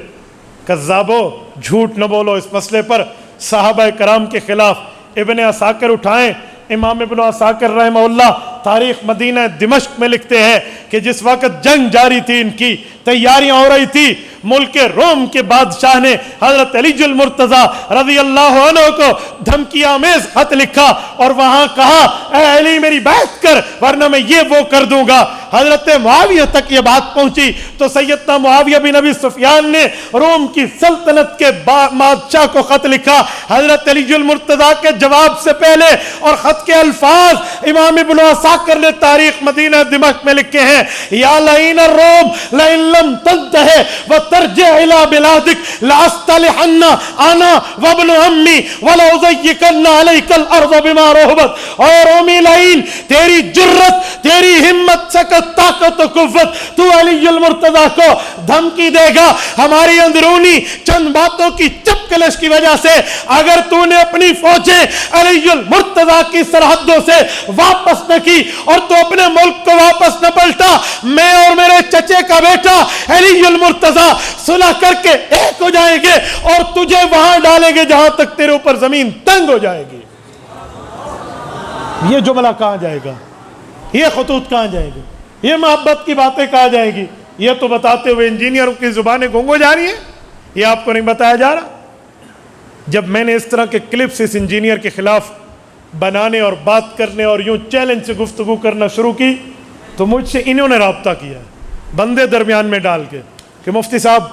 کذابو، جھوٹ نہ بولو اس مسئلے پر. صحابہ کرام کے خلاف ابن عساکر اٹھائیں، امام ابن عساکر رحمہ اللہ تاریخ مدینہ دمشق میں لکھتے ہیں کہ جس وقت جنگ جاری تھی، ان کی تیاریاں ہو رہی تھی، ملک روم کے بادشاہ نے حضرت علی المرتضیٰ رضی اللہ عنہ کو دھمکی آمیز خط لکھا اور وہاں کہا اے علی میری بیعت کر ورنہ میں یہ وہ کر دوں گا. حضرت معاویہ تک یہ بات پہنچی تو سیدنا معاویہ بن ابی سفیان نے روم کی سلطنت کے بادشاہ کو خط لکھا حضرت علی المرتضیٰ کے جواب سے پہلے، اور خط کے الفاظ امام ابن عساکر نے تاریخ مدینہ دمشق میں لکھے ہیں. یا لعین الروم لئن لم تنتہی وترجع الى بلادک لاستلحن انا وابن عمی ولأضیقن علیک الارض بما رحبت. اور رومی لعین، تیری جرت، تیری ہمت، سکت، طاقت و قوت، تو علی المرتضیٰ کو دھمکی دے گا ہماری اندرونی چند باتوں کی چپکلش کی وجہ سے. اگر تو نے اپنی فوجیں علی المرتضیٰ کی سرحدوں سے واپس نہ کی اور تو اپنے ملک کو واپس نہ پلٹا، میں اور میرے چچے کا بیٹا علی المرتضیٰ صلح کر کے ایک ہو جائیں گے اور تجھے وہاں ڈالیں گے جہاں تک تیرے اوپر زمین تنگ ہو جائے گی. یہ جملہ کہاں جائے گا؟ یہ خطوط کہاں جائیں گے؟ یہ محبت کی باتیں کہاں جائیں گی؟ یہ تو بتاتے ہوئے انجینئروں کی زبانیں گونگ ہو جا رہی ہیں. یہ آپ کو نہیں بتایا جا رہا. جب میں نے اس طرح کے کلپس اس انجینئر کے خلاف بنانے اور بات کرنے اور یوں چیلنج سے گفتگو کرنا شروع کی تو مجھ سے انہوں نے رابطہ کیا بندے درمیان میں ڈال کے کہ مفتی صاحب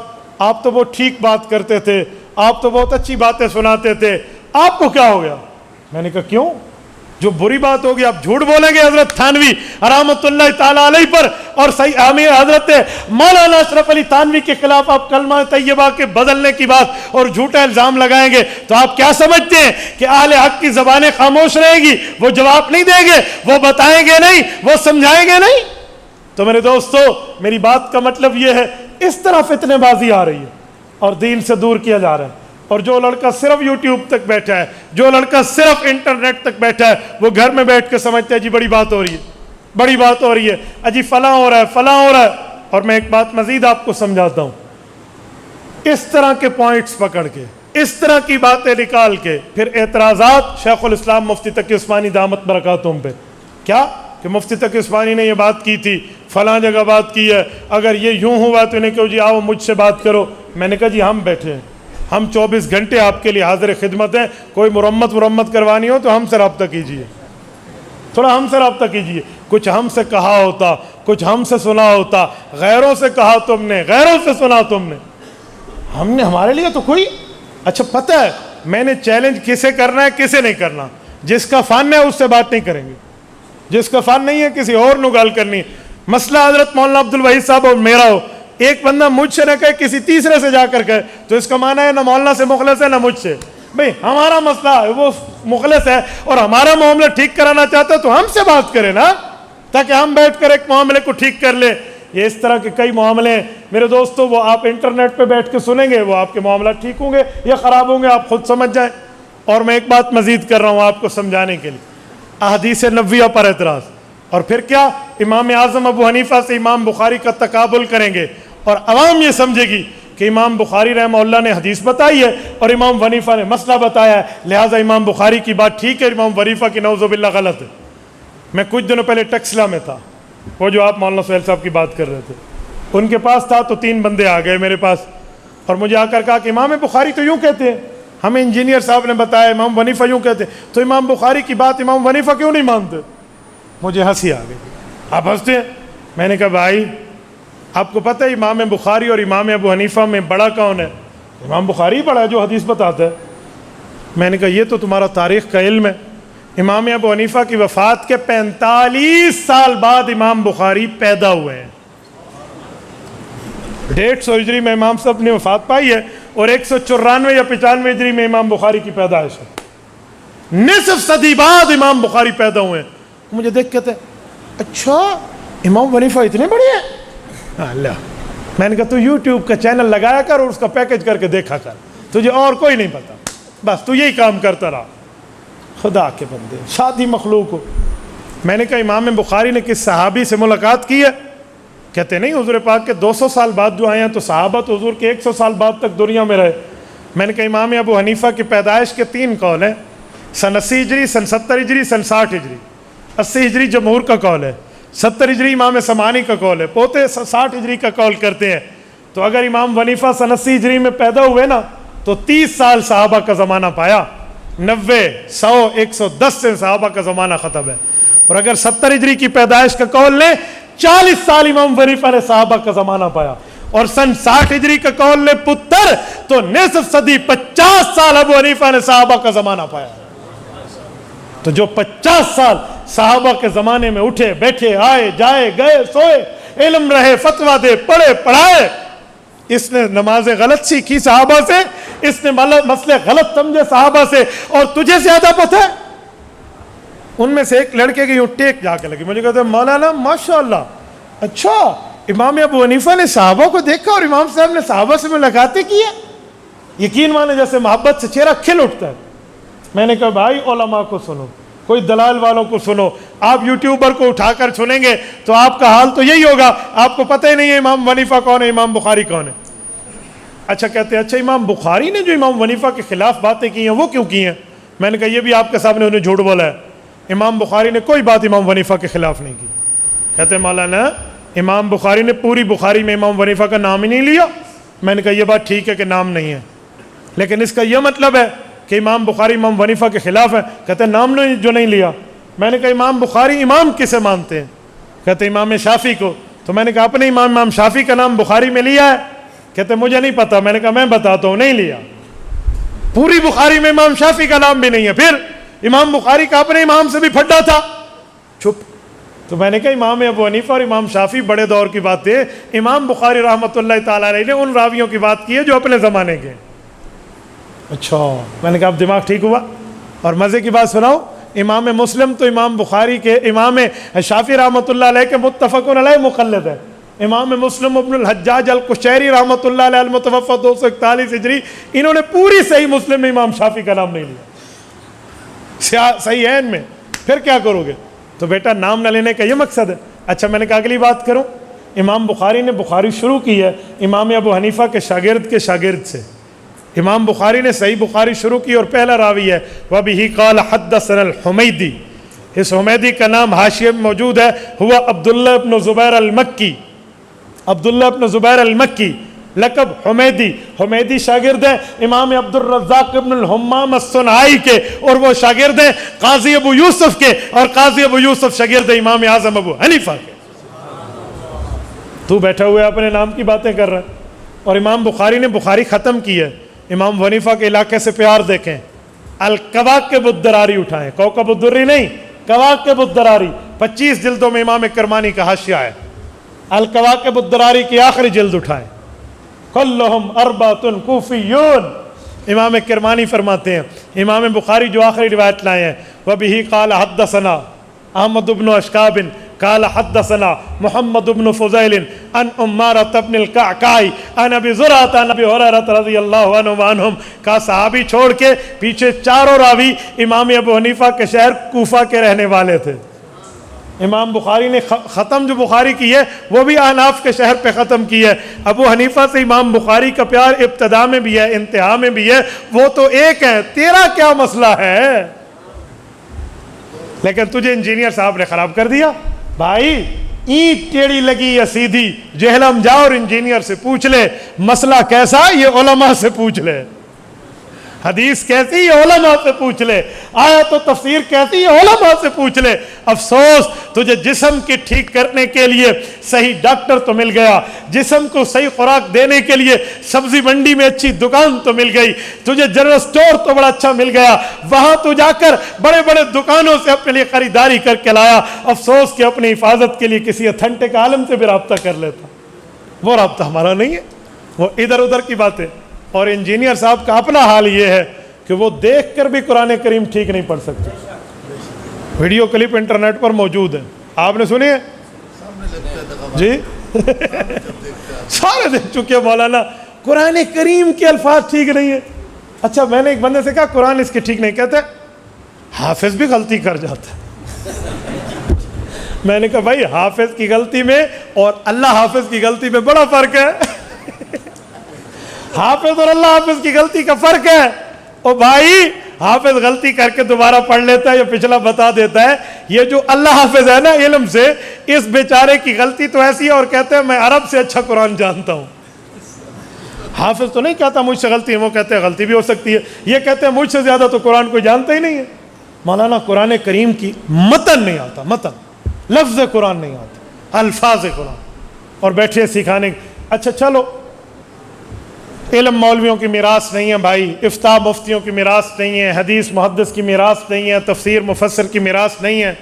آپ تو بہت ٹھیک بات کرتے تھے، آپ تو بہت اچھی باتیں سناتے تھے، آپ کو کیا ہو گیا؟ میں نے کہا کیوں؟ جو بری بات ہوگی آپ جھوٹ بولیں گے حضرت تھانوی رحمۃ اللہ تعالیٰ علیہ پر اور حضرت مولانا اشرف علی تھانوی کے خلاف آپ کلمہ طیبہ کے بدلنے کی بات اور جھوٹا الزام لگائیں گے تو آپ کیا سمجھتے ہیں کہ اہل حق کی زبانیں خاموش رہیں گی؟ وہ جواب نہیں دیں گے، وہ بتائیں گے نہیں، وہ سمجھائیں گے نہیں؟ تو میرے دوستو، میری بات کا مطلب یہ ہے اس طرح فتنے بازی آ رہی ہے اور دین سے دور کیا جا رہا ہے. اور جو لڑکا صرف یوٹیوب تک بیٹھا ہے، جو لڑکا صرف انٹرنیٹ تک بیٹھا ہے، وہ گھر میں بیٹھ کے سمجھتا ہے جی بڑی بات ہو رہی ہے، بڑی بات ہو رہی ہے، اجی فلاں ہو رہا ہے، فلاں ہو رہا ہے. اور میں ایک بات مزید آپ کو سمجھاتا ہوں، اس طرح کے پوائنٹس پکڑ کے، اس طرح کی باتیں نکال کے پھر اعتراضات شیخ الاسلام مفتی تقی عثمانی دامت برکاتہم پہ کیا کہ مفتی تقی عثمانی نے یہ بات کی تھی، فلاں جگہ بات کی ہے، اگر یہ یوں ہوا تو انہیں کہو جی آؤ مجھ سے بات کرو. میں نے کہا جی ہم بیٹھے ہیں، ہم 24 گھنٹے آپ کے لیے حاضر خدمت ہیں، کوئی مرمت کروانی ہو تو ہم سے رابطہ کیجئے، تھوڑا ہم سے رابطہ کیجئے. کچھ ہم سے کہا ہوتا، کچھ ہم سے سنا ہوتا، غیروں سے کہا تم نے، غیروں سے سنا تم نے، ہم نے ہمارے لیے تو کوئی. اچھا پتہ ہے میں نے چیلنج کسے کرنا ہے کسے نہیں کرنا. جس کا فن ہے اس سے بات نہیں کریں گے، جس کا فن نہیں ہے کسی اور نو گال کرنی. مسئلہ حضرت مولانا عبد الوحید صاحب اور میرا ہو، ایک بندہ مجھ سے نہ کہے کسی تیسرے سے جا کر کہے تو اس کا معنی ہے نہ مولانا سے مخلص ہے نہ مجھ سے. بھئی ہمارا مسئلہ ہے وہ مخلص ہے اور ہمارا معاملہ ٹھیک کرانا چاہتا ہے تو ہم سے بات کرے نا. تاکہ ہم بیٹھ کر ایک معاملے کو ٹھیک کر لیں. یہ اس طرح کے کئی معاملے ہیں میرے دوستو، وہ آپ انٹرنیٹ پہ بیٹھ کے سنیں گے، وہ آپ کے معاملات ٹھیک ہوں گے یا خراب ہوں گے آپ خود سمجھ جائیں. اور میں ایک بات مزید کر رہا ہوں آپ کو سمجھانے کے لیے، احادیث نبویہ پر اعتراض، اور پھر کیا امام اعظم ابو حنیفہ سے امام بخاری کا تقابل کریں گے، اور عوام یہ سمجھے گی کہ امام بخاری رحمہ اللہ نے حدیث بتائی ہے اور امام حنیفہ نے مسئلہ بتایا ہے، لہٰذا امام بخاری کی بات ٹھیک ہے، امام حنیفہ کی نعوذ باللہ غلط ہے. میں کچھ دنوں پہلے ٹیکسلا میں تھا، وہ جو آپ مولانا سہیل صاحب کی بات کر رہے تھے، ان کے پاس تھا تو 3 بندے آ گئے میرے پاس اور مجھے آ کر کہا کہ امام بخاری تو یوں کہتے ہیں، ہمیں انجینئر صاحب نے بتایا امام حنیفہ یوں کہتے ہیں، تو امام بخاری کی بات امام حنیفہ کیوں نہیں مانتے؟ مجھے ہنسی آ گئی. آپ ہنستے ہیں؟ میں نے کہا بھائی آپ کو پتہ ہے امام بخاری اور امام ابو حنیفہ میں بڑا کون ہے؟ امام بخاری بڑا ہے جو حدیث بتاتا ہے. میں نے کہا یہ تو تمہارا تاریخ کا علم ہے. امام ابو حنیفہ کی وفات کے 45 سال بعد امام بخاری پیدا ہوئے ہیں. 150 ہجری میں امام صاحب نے وفات پائی ہے اور 194 یا 95 ہجری میں امام بخاری کی پیدائش ہے. نصف صدی بعد امام بخاری پیدا ہوئے ہیں. مجھے دیکھ کہتے ہیں اچھا امام حنیفہ اتنے بڑے ہیں؟ اللہ. میں نے کہا تو یوٹیوب کا چینل لگایا کر اور اس کا پیکج کر کے دیکھا کر، تجھے اور کوئی نہیں پتا، بس تو یہی کام کرتا رہا. خدا کے بندے، شادی مخلوق ہو. میں نے کہا امام بخاری نے کس صحابی سے ملاقات کی ہے؟ کہتے نہیں حضور پاک کے 200 سال بعد جو آئے ہیں، تو صحابہ تو حضور کے 100 سال بعد تک دنیا میں رہے. میں نے کہا امام ابو حنیفہ کی پیدائش کے 3 قول ہیں، سن 80 ہجری، سن 70 ہجری، سن 60 ہجری. 80 ہجری جمہور کا قول ہے، 70 ہجری امام سمانی کا قول ہے، پوتے 60 ہجری کا قول کرتے ہیں. تو اگر امام حنیفہ سن 80 ہجری میں پیدا ہوئے نا تو 30 سال صحابہ کا زمانہ پایا، 90 100 110 سے صحابہ کا زمانہ ختم ہے. اور اگر 70 ہجری کی پیدائش کا قول لیں 40 سال امام حنیفہ نے صحابہ کا زمانہ پایا. اور سن 60 ہجری کا قول لیں پتر تو نصف صدی 50 سال ابو حنیفہ نے صحابہ کا زمانہ پایا. تو جو 50 سال صحابہ کے زمانے میں اٹھے بیٹھے آئے جائے گئے سوئے، علم رہے، فتویٰ دے، پڑھے پڑھائے، اس نے نمازیں غلط سیکھی صحابہ سے، اس نے مسئلے غلط سمجھے صحابہ سے، اور تجھے زیادہ پتہ ہے. ان میں سے ایک لڑکے کی یوں ٹیک جا کے لگی. مجھے کہتے ہیں مولانا ماشاءاللہ، اچھا امام ابو حنیفہ نے صحابہ کو دیکھا اور امام صاحب نے صحابہ سے ملاقاتیں کی ہے؟ یقین مانے جیسے محبت سے چہرہ کھل اٹھتا ہے. میں نے کہا بھائی علماء کو سنو، کوئی دلال والوں کو سنو. آپ یوٹیوبر کو اٹھا کر سنیں گے تو آپ کا حال تو یہی ہوگا، آپ کو پتہ ہی نہیں ہے امام حنیفہ کون ہے، امام بخاری کون ہے. اچھا کہتے ہیں اچھا امام بخاری نے جو امام حنیفہ کے خلاف باتیں کی ہیں وہ کیوں کی ہیں؟ میں نے کہا یہ بھی آپ کے سامنے انہیں جھوٹ بولا ہے. امام بخاری نے کوئی بات امام حنیفہ کے خلاف نہیں کی. کہتے ہیں مولانا امام بخاری نے پوری بخاری میں امام حنیفہ کا نام ہی نہیں لیا. میں نے کہا یہ بات ٹھیک ہے کہ نام نہیں ہے، لیکن اس کا یہ مطلب ہے کہ امام بخاری امام حنیفہ کے خلاف ہے؟ کہتے ہیں نام نے جو نہیں لیا. میں نے کہا امام بخاری امام کسے مانتے ہیں؟ کہتے ہیں امام شافعی کو. تو میں نے کہا اپنے امام شافعی کا نام بخاری میں لیا ہے؟ کہتے ہیں مجھے نہیں پتا. میں نے کہا میں بتاتا ہوں، نہیں لیا. پوری بخاری میں امام شافعی کا نام بھی نہیں ہے. پھر امام بخاری کا اپنے امام سے بھی پھڈا تھا. چپ. تو میں نے کہا امام ابو حنیفہ اور امام شافعی بڑے دور کی بات ہے، امام بخاری رحمۃ اللہ تعالیٰ علیہ نے ان راویوں کی بات کی ہے جو اپنے زمانے کے. اچھا. میں نے کہا اب دماغ ٹھیک ہوا. اور مزے کی بات سناؤ، امام مسلم تو امام بخاری کے امام شافعی رحمۃ اللہ علیہ کے متفق علیہ مقلد ہے. امام مسلم ابن الحجاج القشیری رحمۃ اللہ علیہ المتوفی 241 ہجری، انہوں نے پوری صحیح مسلم میں امام شافعی کا نام نہیں لیا. صحیح ہے ان میں. پھر کیا کرو گے؟ تو بیٹا نام نہ لینے کا یہ مقصد ہے. اچھا میں نے کہا اگلی بات کروں. امام بخاری نے بخاری شروع کی ہے امام ابو حنیفہ کے شاگرد سے. امام بخاری نے صحیح بخاری شروع کی اور پہلا راوی ہے وَبِهِ قَالَ حَدَّثَنَا الْحُمَيْدِي. اس حمیدی کا نام حاشیے میں موجود ہے، ہوا عبداللہ ابن زبیر المکی. عبداللہ ابن زبیر المکی لقب حمیدی. حمیدی شاگرد ہیں امام عبد الرزاق ابن الحمام الصنعائی کے، اور وہ شاگرد ہیں قاضی ابو یوسف کے، اور قاضی ابو یوسف شاگرد ہیں امام اعظم ابو حنیفہ کے. تو بیٹھا ہوا اپنے نام کی باتیں کر رہا ہے. اور امام بخاری نے بخاری ختم کی ہے. امام حنیفہ کے علاقے سے پیار دیکھیں. الکواکب الدراری اٹھائیں، کوکب الدری نہیں، کواکب الدراری. 25 جلدوں میں امام کرمانی کا حاشیہ ہے. الکواکب الدراری کی آخری جلد اٹھائیں. کلہم اربعۃ کوفیون. امام کرمانی فرماتے ہیں امام بخاری جو آخری روایت لائے ہیں وَبِهِ قَالَ حَدَّثَنَا احمد بن اشکاب قال حدثنا محمد بن فضيل عن عمارة بن القعقاع عن ابي زرعة عن ابي هريرة رضی اللہ عنہم. کا صحابی چھوڑ کے پیچھے چاروں راوی امام ابو حنیفہ کے شہر کوفہ کے رہنے والے تھے. امام بخاری نے ختم جو بخاری کی ہے وہ بھی احناف کے شہر پہ ختم کی ہے. ابو حنیفہ سے امام بخاری کا پیار ابتدا میں بھی ہے انتہا میں بھی ہے, وہ تو ایک ہے, تیرا کیا مسئلہ ہے؟ لیکن تجھے انجینئر صاحب نے خراب کر دیا. بھائی اینٹ ٹیڑھی لگی یا سیدھی, جہلم جا اور انجینئر سے پوچھ لے مسئلہ کیسا, یہ علماء سے پوچھ لے. حدیث کیسی, یہ علماء سے پوچھ لے. آیت و تفسیر کیسی, یہ علماء سے پوچھ لے. افسوس تجھے جسم کی ٹھیک کرنے کے لیے صحیح ڈاکٹر تو مل گیا, جسم کو صحیح خوراک دینے کے لیے سبزی منڈی میں اچھی دکان تو مل گئی, تجھے جنرل سٹور تو بڑا اچھا مل گیا, وہاں تو جا کر بڑے بڑے دکانوں سے اپنے لیے خریداری کر کے لایا. افسوس کہ اپنی حفاظت کے لیے کسی اتھنٹک عالم سے بھی رابطہ کر لیتا. وہ رابطہ ہمارا نہیں ہے, وہ ادھر ادھر کی باتیں. اور انجینئر صاحب کا اپنا حال یہ ہے کہ وہ دیکھ کر بھی قرآن کریم ٹھیک نہیں پڑھ سکتے. ویڈیو کلپ انٹرنیٹ پر موجود ہے, آپ نے سنی ہے جی؟ سارے دیکھ چکے مولانا, قرآن کریم کے الفاظ ٹھیک نہیں ہے. اچھا میں نے ایک بندے سے کہا قرآن اس کے ٹھیک نہیں, کہتے حافظ بھی غلطی کر جاتا ہے. میں نے کہا بھائی حافظ کی غلطی میں اور اللہ حافظ کی غلطی میں بڑا فرق ہے. حافظ اور اللہ حافظ کی غلطی کا فرق ہے. او بھائی حافظ غلطی کر کے دوبارہ پڑھ لیتا ہے یا پچھلا بتا دیتا ہے. یہ جو اللہ حافظ ہے نا علم سے, اس بیچارے کی غلطی تو ایسی ہے اور کہتے ہیں میں عرب سے اچھا قرآن جانتا ہوں. حافظ تو نہیں کہتا مجھ سے غلطی ہے, وہ کہتے ہیں غلطی بھی ہو سکتی ہے. یہ کہتے ہیں مجھ سے زیادہ تو قرآن کوئی جانتا ہی نہیں ہے. مولانا قرآن کریم کی متن نہیں آتا, متن لفظ قرآن نہیں آتا, الفاظ قرآن, اور بیٹھے سکھانے. اچھا چلو, علم مولویوں کی میراث نہیں ہے بھائی, افتاء مفتیوں کی میراث نہیں ہے, حدیث محدث کی میراث نہیں ہے, تفسیر مفسر کی میراث نہیں ہے,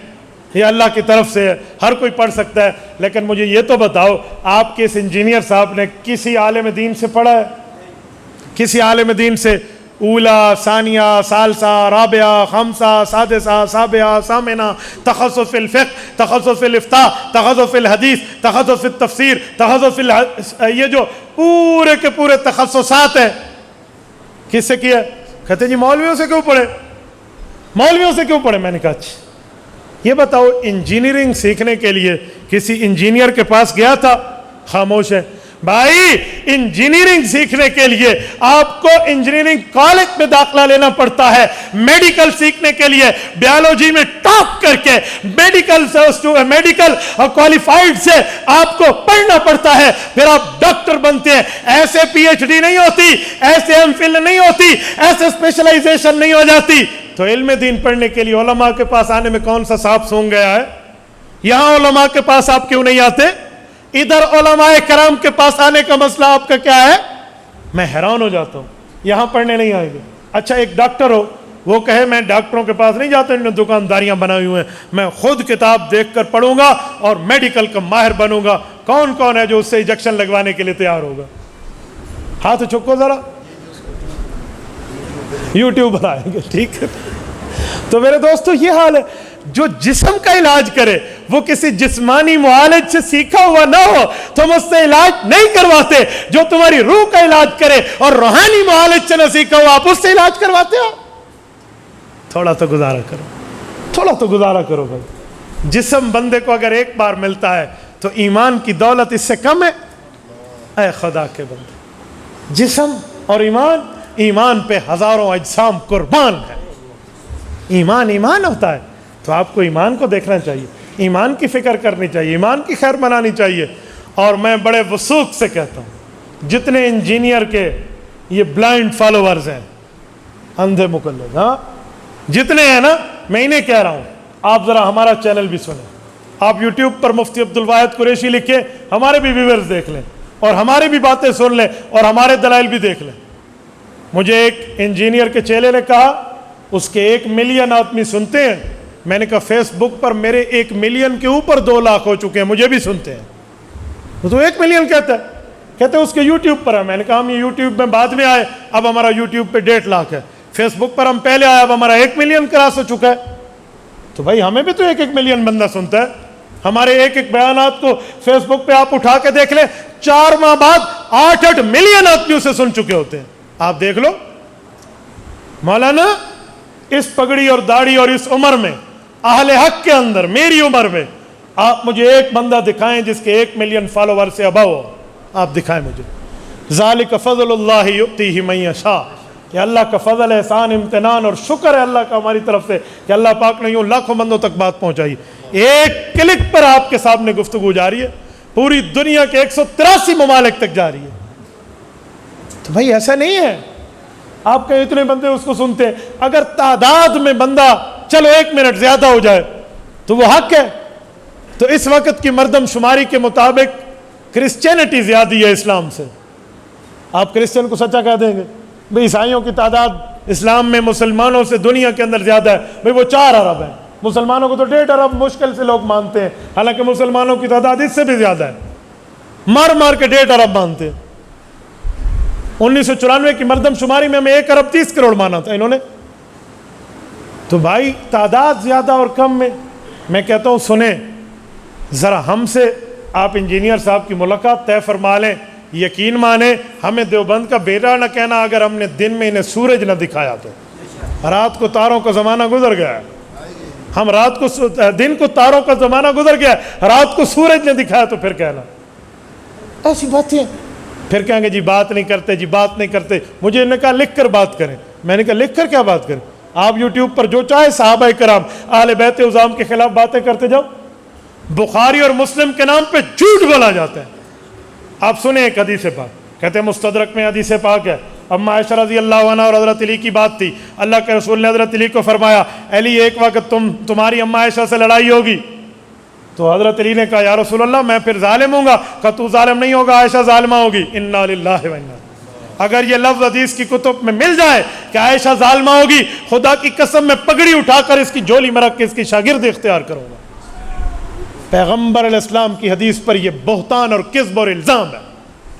یہ اللہ کی طرف سے ہے, ہر کوئی پڑھ سکتا ہے. لیکن مجھے یہ تو بتاؤ آپ کے اس انجینئر صاحب نے کسی عالم دین سے پڑھا ہے؟ کسی عالم دین سے اولا, ثانیہ, ثالثہ, رابعہ, خامسہ, سادسہ, سابعہ, ثامنہ, تخصص فی الفقہ, تخصص فی الافتاء, تخصص فی الحدیث, تخصص فی التفسیر, تخصص فی یہ جو پورے کے پورے تخصصات ہیں, کس سے کیا؟ کہتے جی مولویوں سے کیوں پڑھے, مولویوں سے کیوں پڑھے. میں نے کہا اچھا یہ بتاؤ انجینئرنگ سیکھنے کے لیے کسی انجینئر کے پاس گیا تھا؟ خاموش ہے. بھائی انجینئرنگ سیکھنے کے لیے آپ کو انجینئرنگ کالج میں داخلہ لینا پڑتا ہے. میڈیکل سیکھنے کے لیے بیالوجی میں ٹاپ کر کے میڈیکل کوالیفائیڈ سے آپ کو پڑھنا پڑتا ہے, پھر آپ ڈاکٹر بنتے ہیں. ایسے پی ایچ ڈی نہیں ہوتی, ایسے ایم فل نہیں ہوتی, ایسے اسپیشلائزیشن نہیں ہو جاتی. تو علم دین پڑھنے کے لیے علماء کے پاس آنے میں کون سا سانپ سونگ گیا ہے؟ یہاں علماء کے پاس آپ کیوں نہیں آتے؟ ادھر علماء کرام کے پاس آنے کا مسئلہ آپ کا کیا ہے؟ میں حیران ہو جاتا ہوں, یہاں پڑھنے نہیں آئیں گے. اچھا ایک ڈاکٹر ہو, وہ کہے میں ڈاکٹروں کے پاس نہیں جاتا, انہوں نے دکانداریاں بنائی ہوئے ہیں, میں خود کتاب دیکھ کر پڑھوں گا اور میڈیکل کا ماہر بنوں گا. کون کون ہے جو اس سے انجیکشن لگوانے کے لیے تیار ہوگا؟ ہاتھ چکو ذرا. یوٹیوبر آئیں گے, ٹھیک ہے. تو میرے دوستو یہ حال ہے. جو جسم کا علاج کرے وہ کسی جسمانی معالج سے سیکھا ہوا نہ ہو, تم اس سے علاج نہیں کرواتے. جو تمہاری روح کا علاج کرے اور روحانی معالج سے نہ سیکھا ہو, آپ اس سے علاج کرواتے ہو. تھوڑا تو گزارا کرو, تھوڑا تو گزارا کرو بھائی. جسم بندے کو اگر ایک بار ملتا ہے تو ایمان کی دولت اس سے کم ہے؟ اے خدا کے بندے, جسم اور ایمان پہ ہزاروں اجسام قربان ہے. ایمان ہوتا ہے تو آپ کو ایمان کو دیکھنا چاہیے, ایمان کی فکر کرنی چاہیے, ایمان کی خیر منانی چاہیے. اور میں بڑے وثوق سے کہتا ہوں جتنے انجینئر کے یہ بلائنڈ فالوورز ہیں, اندھے مقلد, ہاں جتنے ہیں نا, میں انہیں کہہ رہا ہوں آپ ذرا ہمارا چینل بھی سنیں. آپ یوٹیوب پر مفتی عبدالواحد قریشی لکھیں, ہمارے بھی ویورز دیکھ لیں اور ہماری بھی باتیں سن لیں اور ہمارے دلائل بھی دیکھ لیں. مجھے ایک انجینئر کے چیلے نے کہا اس کے 1 ملین آدمی سنتے ہیں. میں نے کہا فیس بک پر میرے 1 ملین کے اوپر 2 لاکھ ہو چکے ہیں, مجھے بھی سنتے ہیں. وہ تو 1 ملین کہتا ہے, کہتے ہیں اس کے یوٹیوب پر ہے. میں نے کہا ہم یہ یوٹیوب میں بعد میں آئے, اب ہمارا یوٹیوب پہ 1.5 لاکھ ہے. فیس بک پر ہم پہلے آئے, اب ہمارا 1 ملین کراس ہو چکا ہے. تو بھائی ہمیں بھی تو 1 ملین بندہ سنتا ہے. ہمارے ایک ایک بیانات کو فیس بک پہ آپ اٹھا کے دیکھ لیں، 4 ماہ بعد 8 ملین آدمی اسے سن چکے ہوتے ہیں. آپ دیکھ لو مولانا، اس پگڑی اور داڑھی اور اس عمر میں، اہل حق کے اندر، میری عمر میں، آپ مجھے ایک بندہ دکھائیں جس کے 1 ملین فالوور سے ابو ہو. آپ دکھائیں مجھے. ذالک فضل اللہ یؤتیہ من یشاء. یہ اللہ کا فضل، احسان، امتنان اور شکر ہے اللہ کا ہماری طرف سے کہ اللہ پاک نے یوں لاکھوں بندوں تک بات پہنچائی. ایک کلک پر آپ کے سامنے گفتگو جاری ہے، پوری دنیا کے 183 ممالک تک جاری ہے. تو بھائی ایسا نہیں ہے آپ کے اتنے بندے اس کو سنتے ہیں. اگر تعداد میں بندہ چلو 1 منٹ زیادہ ہو جائے تو وہ حق ہے. تو اس وقت کی مردم شماری کے مطابق کرسچینٹی زیادہ ہے اسلام سے. آپ کرسچن کو سچا کہہ دیں گے بھئی عیسائیوں کی تعداد اسلام میں مسلمانوں سے دنیا کے اندر زیادہ ہے. بھئی وہ 4 ارب ہیں، مسلمانوں کو تو 1.5 ارب مشکل سے لوگ مانتے ہیں، حالانکہ مسلمانوں کی تعداد اس سے بھی زیادہ ہے. مار مار کے 1.5 ارب مانتے ہیں. 1994 کی مردم شماری میں ہمیں 1 ارب 30 کروڑ مانا تھا انہوں نے. تو بھائی تعداد زیادہ اور کم میں کہتا ہوں سنیں ذرا ہم سے آپ انجینئر صاحب کی ملاقات طے فرما لیں. یقین مانیں ہمیں دیوبند کا بیٹا نہ کہنا اگر ہم نے دن میں انہیں سورج نہ دکھایا تو. رات کو تاروں کا زمانہ گزر گیا ہے. ہم رات کو دن کو تاروں کا زمانہ گزر گیا ہے، رات کو سورج نے دکھایا تو پھر کہنا ایسی باتیں. پھر کہیں گے جی بات نہیں کرتے، جی بات نہیں کرتے. مجھے انہوں نے کہا لکھ کر بات کریں. میں نے کہا لکھ کر کیا بات کریں؟ آپ یوٹیوب پر جو چاہے صحابہ کرام اہل بیت عظام کے خلاف باتیں کرتے جاؤ. بخاری اور مسلم کے نام پہ جھوٹ بولا جاتا ہے. آپ سنیں ایک حدیث پاک، کہتے ہیں مستدرک میں حدیث پاک ہے. اما عائشہ رضی اللہ عنہ اور حضرت علی کی بات تھی. اللہ کے رسول نے حضرت علی کو فرمایا علی ایک وقت تمہاری اما عائشہ سے لڑائی ہوگی. تو حضرت علی نے کہا یا رسول اللہ میں پھر ظالم ہوں گا. کہا تو ظالم نہیں ہوگا، عائشہ ظالمہ ہوگی. انا للہ و انا. اگر یہ لفظ حدیث کی کتب میں مل جائے کہ عائشہ ظالمہ ہوگی، خدا کی قسم میں پگڑی اٹھا کر اس کی جولی میں رکھ کے اس کی شاگرد اختیار کروں گا. پیغمبر علیہ السلام کی حدیث پر یہ بہتان اور کذب اور الزام ہے.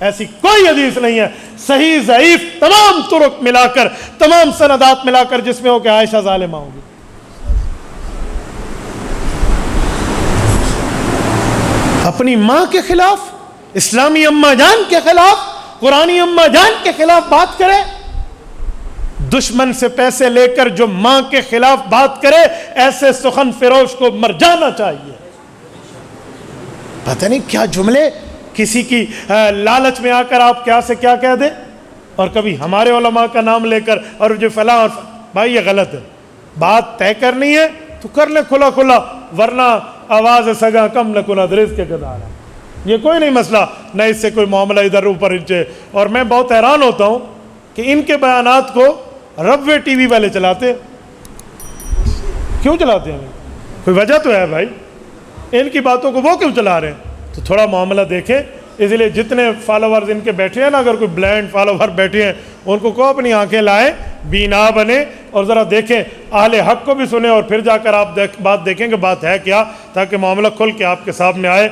ایسی کوئی حدیث نہیں ہے صحیح ضعیف تمام طرق ملا کر، تمام سندات ملا کر جس میں ہو کہ عائشہ ظالمہ ہوگی. اپنی ماں کے خلاف، اسلامی اماں جان کے خلاف، قرآنی اماں جان کے خلاف بات کرے. دشمن سے پیسے لے کر جو ماں کے خلاف بات کرے ایسے سخن فروش کو مر جانا چاہیے. پتہ نہیں کیا جملے کسی کی لالچ میں آ کر آپ کیا سے کیا کہہ دیں، اور کبھی ہمارے علماء کا نام لے کر اور جو فلاں اور بھائی یہ غلط ہے. بات طے کرنی ہے تو کر لیں کھلا کھلا، ورنہ آواز سگا کم نہ درست کے گدارا. یہ کوئی نہیں مسئلہ، نہ اس سے کوئی معاملہ ادھر اوپر نیچے. اور میں بہت حیران ہوتا ہوں کہ ان کے بیانات کو ربوے ٹی وی والے چلاتے ہیں. کیوں چلاتے ہیں؟ کوئی وجہ تو ہے بھائی. ان کی باتوں کو وہ کیوں چلا رہے ہیں؟ تو تھوڑا معاملہ دیکھیں. اس لیے جتنے فالوورز ان کے بیٹھے ہیں نا، اگر کوئی بلائنڈ فالوور بیٹھے ہیں ان کو کہو اپنی آنکھیں لائیں، بینا بنے اور ذرا دیکھیں، اہل حق کو بھی سنیں اور پھر جا کر آپ بات دیکھیں کہ بات ہے کیا، تاکہ معاملہ کھل کے آپ کے سامنے آئے.